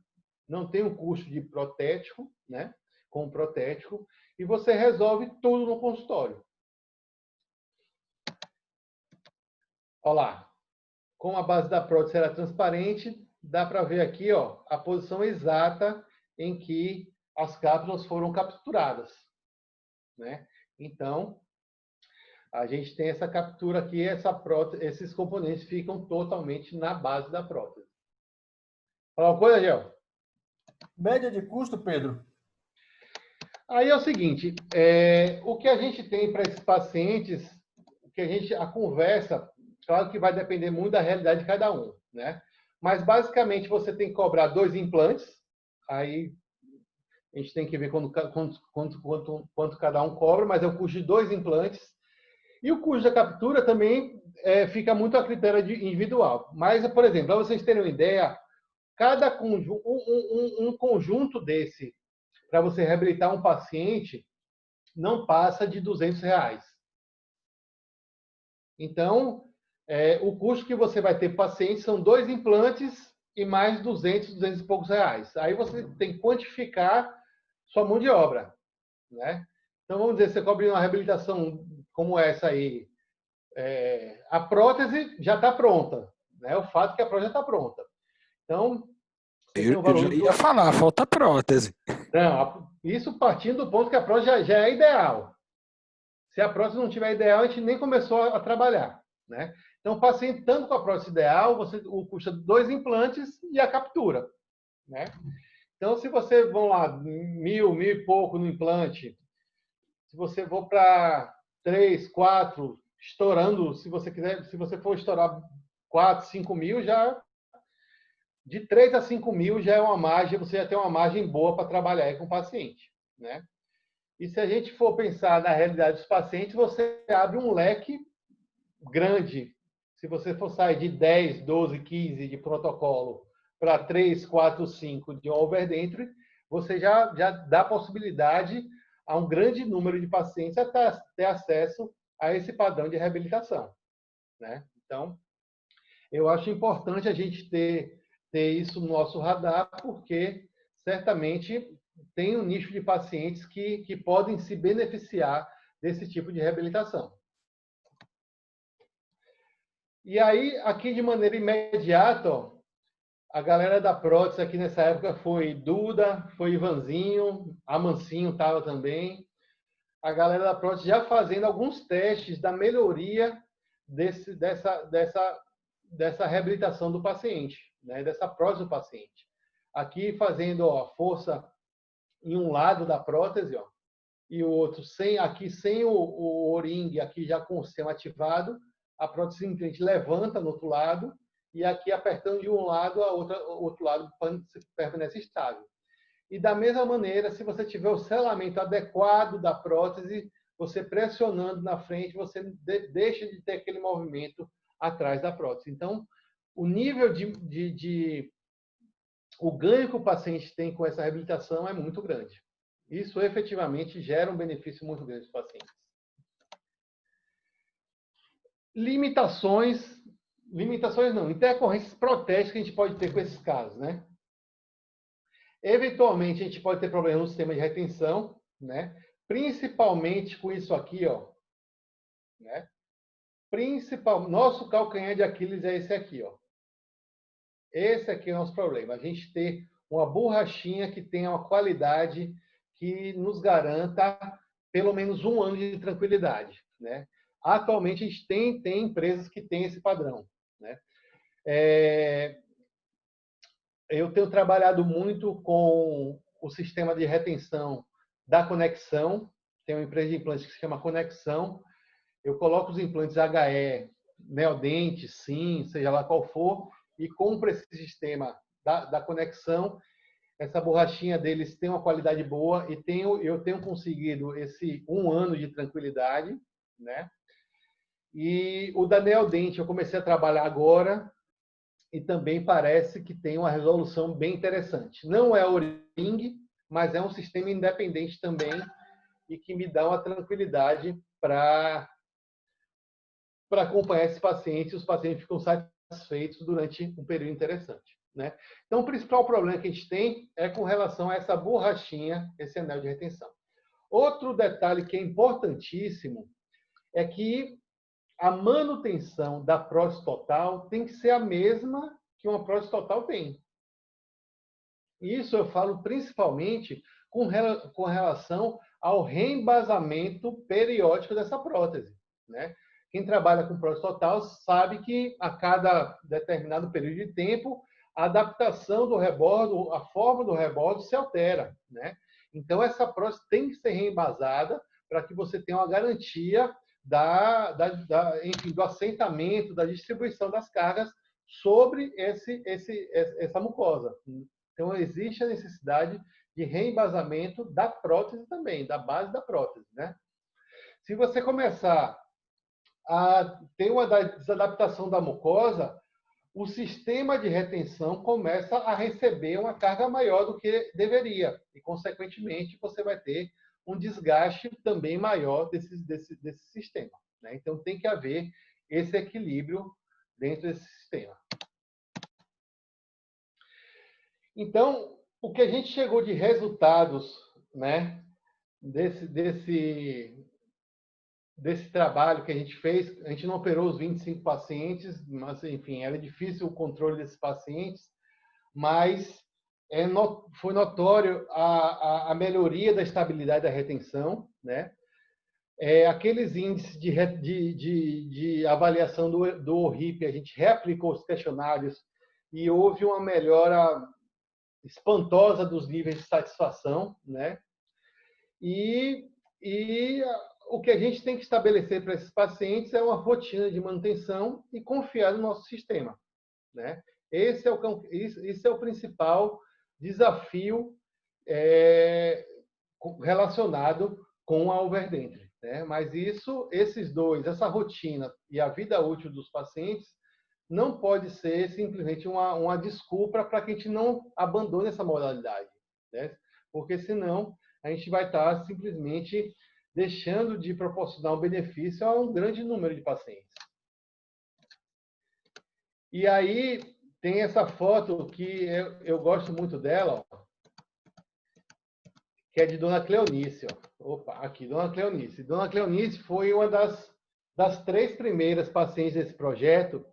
não tem um custo de protético, né, com protético, e você resolve tudo no consultório. Olha lá, como a base da prótese era transparente, dá para ver aqui, ó, a posição exata em que as cápsulas foram capturadas, né? Então, a gente tem essa captura aqui, esses componentes ficam totalmente na base da prótese. Fala uma coisa, Gel? Média de custo, Pedro? Aí é o seguinte, o que a gente tem para esses pacientes, a conversa, claro que vai depender muito da realidade de cada um, né? Mas, basicamente, você tem que cobrar 2 implantes, aí a gente tem que ver quanto cada um cobra, mas é o custo de 2 implantes. E o custo da captura também fica muito a critério individual. Mas, por exemplo, para vocês terem uma ideia, cada um conjunto desse, para você reabilitar um paciente, não passa de R$200. Então, o custo que você vai ter para paciente são 2 implantes e mais 200 e poucos reais. Aí você tem que quantificar sua mão de obra, né? Então, vamos dizer, você cobre uma reabilitação como essa aí, a prótese já está pronta, né? O fato é que a prótese já está pronta. Então, eu já ia falar, falta prótese. Não, isso partindo do ponto que a prótese já é ideal. Se a prótese não tiver ideal, a gente nem começou a trabalhar, né? Então, o paciente, tanto com a prótese ideal, o custa 2 implantes e a captura, né? Então, se você, vão lá, 1.000 e pouco no implante, se você for para 3, 4, estourando, se você for estourar 4, 5 mil, já de 3 a 5 mil já é uma margem, você já tem uma margem boa para trabalhar aí com o paciente, né? E se a gente for pensar na realidade dos pacientes, você abre um leque grande. Se você for sair de 10, 12, 15 de protocolo para 3, 4, 5 de overdenture, você já dá possibilidade a um grande número de pacientes até ter acesso a esse padrão de reabilitação, né? Então, eu acho importante a gente ter isso no nosso radar, porque certamente tem um nicho de pacientes que podem se beneficiar desse tipo de reabilitação. E aí, aqui de maneira imediata, ó, a galera da prótese aqui nessa época foi Duda, foi Ivanzinho, Amancinho estava também. A galera da prótese já fazendo alguns testes da melhoria dessa reabilitação do paciente, né? Dessa prótese do paciente. Aqui fazendo, ó, força em um lado da prótese, ó, e o outro sem o O-ring, aqui já com o sistema ativado, a prótese simplesmente levanta no outro lado e aqui apertando de um lado, o outro lado permanece estável. E da mesma maneira, se você tiver o selamento adequado da prótese, você pressionando na frente, você deixa de ter aquele movimento atrás da prótese. Então, o nível o ganho que o paciente tem com essa reabilitação é muito grande. Isso efetivamente gera um benefício muito grande para os pacientes. Limitações não, intercorrências protésticas que a gente pode ter com esses casos, né? Eventualmente, a gente pode ter problemas no sistema de retenção, né? Principalmente com isso aqui, ó, né? Nosso calcanhar de Aquiles é esse aqui, ó. Esse aqui é o nosso problema. A gente ter uma borrachinha que tenha uma qualidade que nos garanta pelo menos 1 ano de tranquilidade, né? Atualmente, a gente tem empresas que têm esse padrão, né? Eu tenho trabalhado muito com o sistema de retenção da Conexão. Tem uma empresa de implantes que se chama Conexão. Eu coloco os implantes HE, Neodente, Sim, seja lá qual for, e compro esse sistema da Conexão. Essa borrachinha deles tem uma qualidade boa e eu tenho conseguido esse 1 ano de tranquilidade, né? E o da Neodente eu comecei a trabalhar agora e também parece que tem uma resolução bem interessante. Não é O-ring, mas é um sistema independente também e que me dá uma tranquilidade para acompanhar esses pacientes, e os pacientes ficam satisfeitos durante um período interessante, né? Então, o principal problema que a gente tem é com relação a essa borrachinha, esse anel de retenção. Outro detalhe que é importantíssimo é que a manutenção da prótese total tem que ser a mesma que uma prótese total tem. Isso eu falo principalmente com relação ao reembasamento periódico dessa prótese, né? Quem trabalha com prótese total sabe que a cada determinado período de tempo a adaptação do rebordo, a forma do rebordo se altera, né? Então, essa prótese tem que ser reembasada para que você tenha uma garantia enfim, do assentamento, da distribuição das cargas sobre essa mucosa. Então, existe a necessidade de reembasamento da prótese também, da base da prótese, né? Se você começar a ter uma desadaptação da mucosa, o sistema de retenção começa a receber uma carga maior do que deveria. E, consequentemente, você vai ter um desgaste também maior desse sistema, né? Então, tem que haver esse equilíbrio dentro desse sistema. Então, o que a gente chegou de resultados, né, desse trabalho que a gente fez, a gente não operou os 25 pacientes, mas, enfim, era difícil o controle desses pacientes, mas foi notório a melhoria da estabilidade da retenção, né? Aqueles índices de avaliação do ORIP, a gente reaplicou os questionários e houve uma melhora espantosa dos níveis de satisfação, né? E o que a gente tem que estabelecer para esses pacientes é uma rotina de manutenção e confiar no nosso sistema, né? Esse é o principal desafio relacionado com a overdenture, né? Mas esses dois, essa rotina e a vida útil dos pacientes, não pode ser simplesmente uma desculpa para que a gente não abandone essa modalidade, né? Porque senão a gente vai estar simplesmente deixando de proporcionar um benefício a um grande número de pacientes. E aí tem essa foto que eu gosto muito dela, ó, que é de Dona Cleonice. Ó. Opa, aqui, Dona Cleonice. Dona Cleonice foi uma das 3 primeiras pacientes desse projeto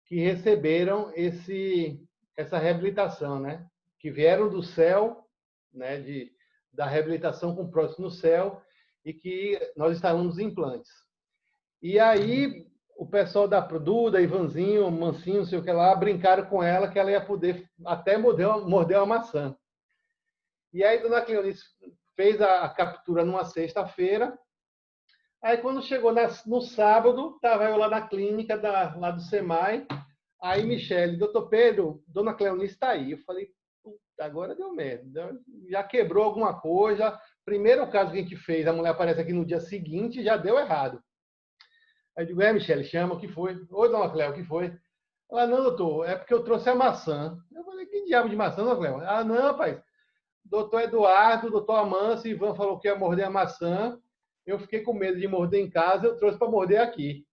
que receberam essa reabilitação, né? Que vieram do céu, né? Da reabilitação com prótese no céu, e que nós instalamos os implantes. E aí, o pessoal da Duda, Ivanzinho, Mancinho, não sei o que lá, brincaram com ela que ela ia poder até morder uma maçã. E aí, Dona Cleonice fez a captura numa sexta-feira. Aí, quando chegou no sábado, estava eu lá na clínica lá do SEMAI. Aí, Michele, doutor Pedro, Dona Cleonice está aí. Eu falei, agora deu merda. Já quebrou alguma coisa, Primeiro caso que a gente fez, a mulher aparece aqui no dia seguinte, já deu errado. Aí eu digo, Michele, chama, o que foi? Oi, dona Cléo, o que foi? Ela, não, doutor, é porque eu trouxe a maçã. Eu falei, que diabo de maçã, dona Cléo? Ah, não, rapaz. Doutor Eduardo, doutor Amâncio, Ivan falou que ia morder a maçã. Eu fiquei com medo de morder em casa, eu trouxe para morder aqui.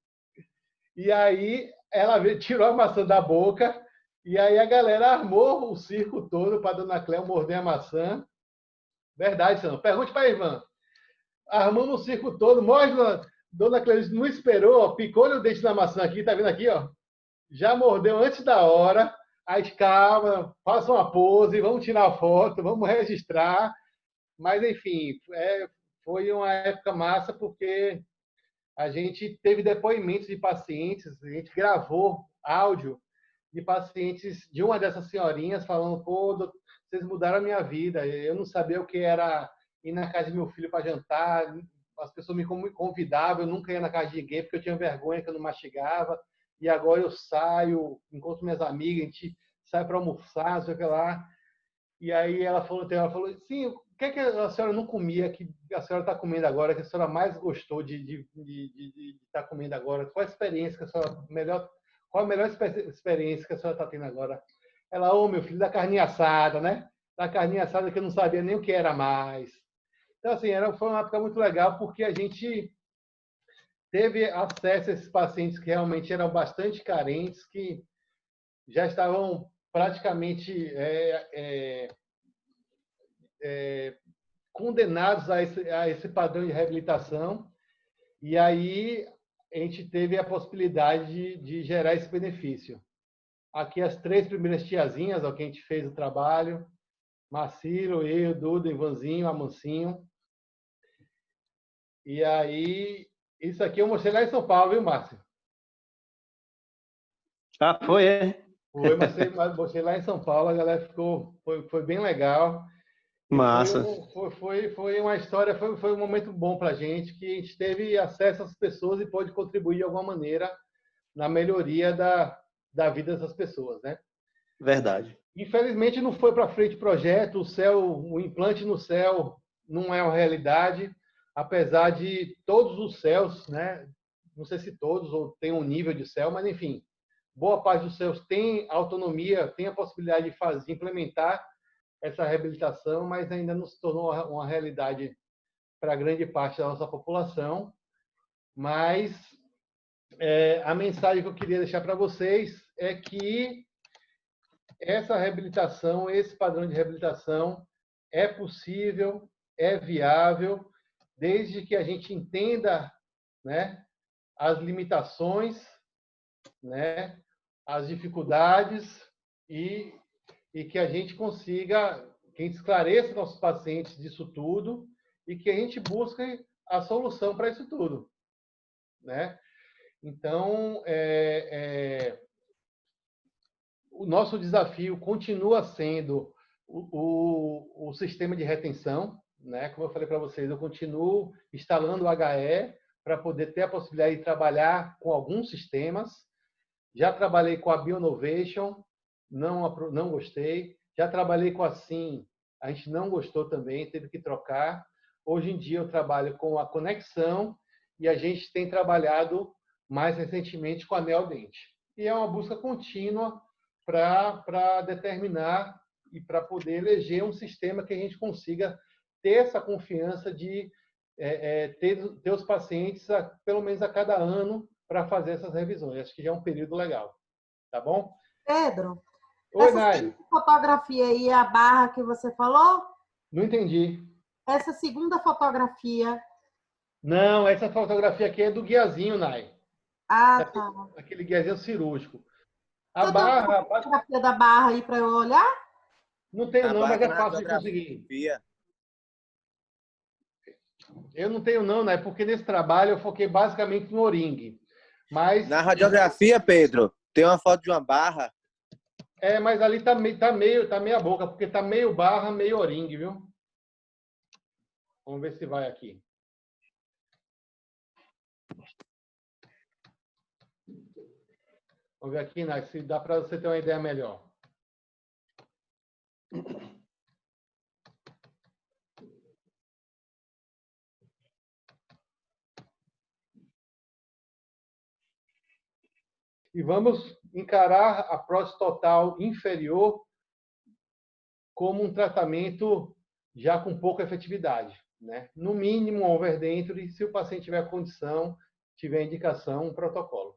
E aí ela tirou a maçã da boca, e aí a galera armou o circo todo para dona Cléo morder a maçã. Verdade, senhor. Pergunte para Ivan. Armamos o circo todo, mostra, dona Cléo não esperou, picou-lhe o dente na maçã aqui, tá vendo aqui, ó? Já mordeu antes da hora. Aí, calma, faça uma pose, vamos tirar foto, vamos registrar. Mas, enfim, foi uma época massa porque a gente teve depoimentos de pacientes, a gente gravou áudio de pacientes de uma dessas senhorinhas falando, pô, vocês mudaram a minha vida, eu não sabia o que era ir na casa de meu filho para jantar, as pessoas me convidavam, eu nunca ia na casa de ninguém porque eu tinha vergonha que eu não mastigava, e agora eu saio, encontro minhas amigas, a gente sai para almoçar, não sei o que lá. E aí ela falou, sim, o que é que a senhora não comia que a senhora está comendo agora, que a senhora mais gostou de estar comendo agora? Qual a experiência que a senhora qual a melhor experiência que a senhora está tendo agora? Ela, meu filho, da carninha assada, né? Da carninha assada que eu não sabia nem o que era mais. Então, assim, foi uma época muito legal porque a gente teve acesso a esses pacientes que realmente eram bastante carentes, que já estavam praticamente condenados a esse padrão de reabilitação. E aí a gente teve a possibilidade de gerar esse benefício. Aqui as 3 primeiras tiazinhas, ó, que a gente fez o trabalho, Marcelo, eu, Duda, Ivanzinho, Amancinho. E aí, isso aqui eu mostrei lá em São Paulo, viu, Márcio? Ah, foi, é? Foi, mostrei lá em São Paulo, a galera foi bem legal. Massa. Foi uma história, foi um momento bom para a gente, que a gente teve acesso às pessoas e pôde contribuir de alguma maneira na melhoria da vida dessas pessoas, né? Verdade. Infelizmente não foi para frente o projeto, o implante no céu não é uma realidade, apesar de todos os céus, né? Não sei se todos ou tem um nível de céu, mas enfim, boa parte dos céus tem autonomia, tem a possibilidade de implementar essa reabilitação, mas ainda não se tornou uma realidade para grande parte da nossa população. Mas a mensagem que eu queria deixar para vocês é que essa reabilitação, esse padrão de reabilitação é possível, é viável, desde que a gente entenda, né, as limitações, né, as dificuldades e que a gente consiga, que a gente esclareça nossos pacientes disso tudo e que a gente busque a solução para isso tudo, né? Então, o nosso desafio continua sendo o sistema de retenção, né? Como eu falei para vocês, eu continuo instalando o HE para poder ter a possibilidade de trabalhar com alguns sistemas. Já trabalhei com a Bionovation, não gostei. Já trabalhei com a Sim, a gente não gostou também, teve que trocar. Hoje em dia eu trabalho com a Conexão e a gente tem trabalhado mais recentemente com a Neodente. E é uma busca contínua para determinar e para poder eleger um sistema que a gente consiga ter essa confiança de ter os pacientes pelo menos a cada ano para fazer essas revisões. Acho que já é um período legal. Tá bom? Pedro, Oi, essa Nai. fotografia aí é a barra que você falou? Não entendi. Essa segunda fotografia. Não, essa fotografia aqui é do guiazinho, Nai. Ah, tá. Aquele guiazinho cirúrgico. A Você tem uma fotografia da barra aí para eu olhar? Não tenho não, mas é na fácil de conseguir. Eu não tenho não, né? Porque nesse trabalho eu foquei basicamente no Oring. Mas Na radiografia, Pedro, tem uma foto de uma barra. mas ali tá meia boca, porque tá meio barra, meio Oring, viu? Vamos ver se vai aqui. Vamos ver aqui, né? Se dá para você ter uma ideia melhor. E vamos encarar a prótese total inferior como um tratamento já com pouca efetividade, né? No mínimo, um overdenture, se o paciente tiver condição, tiver indicação, um protocolo.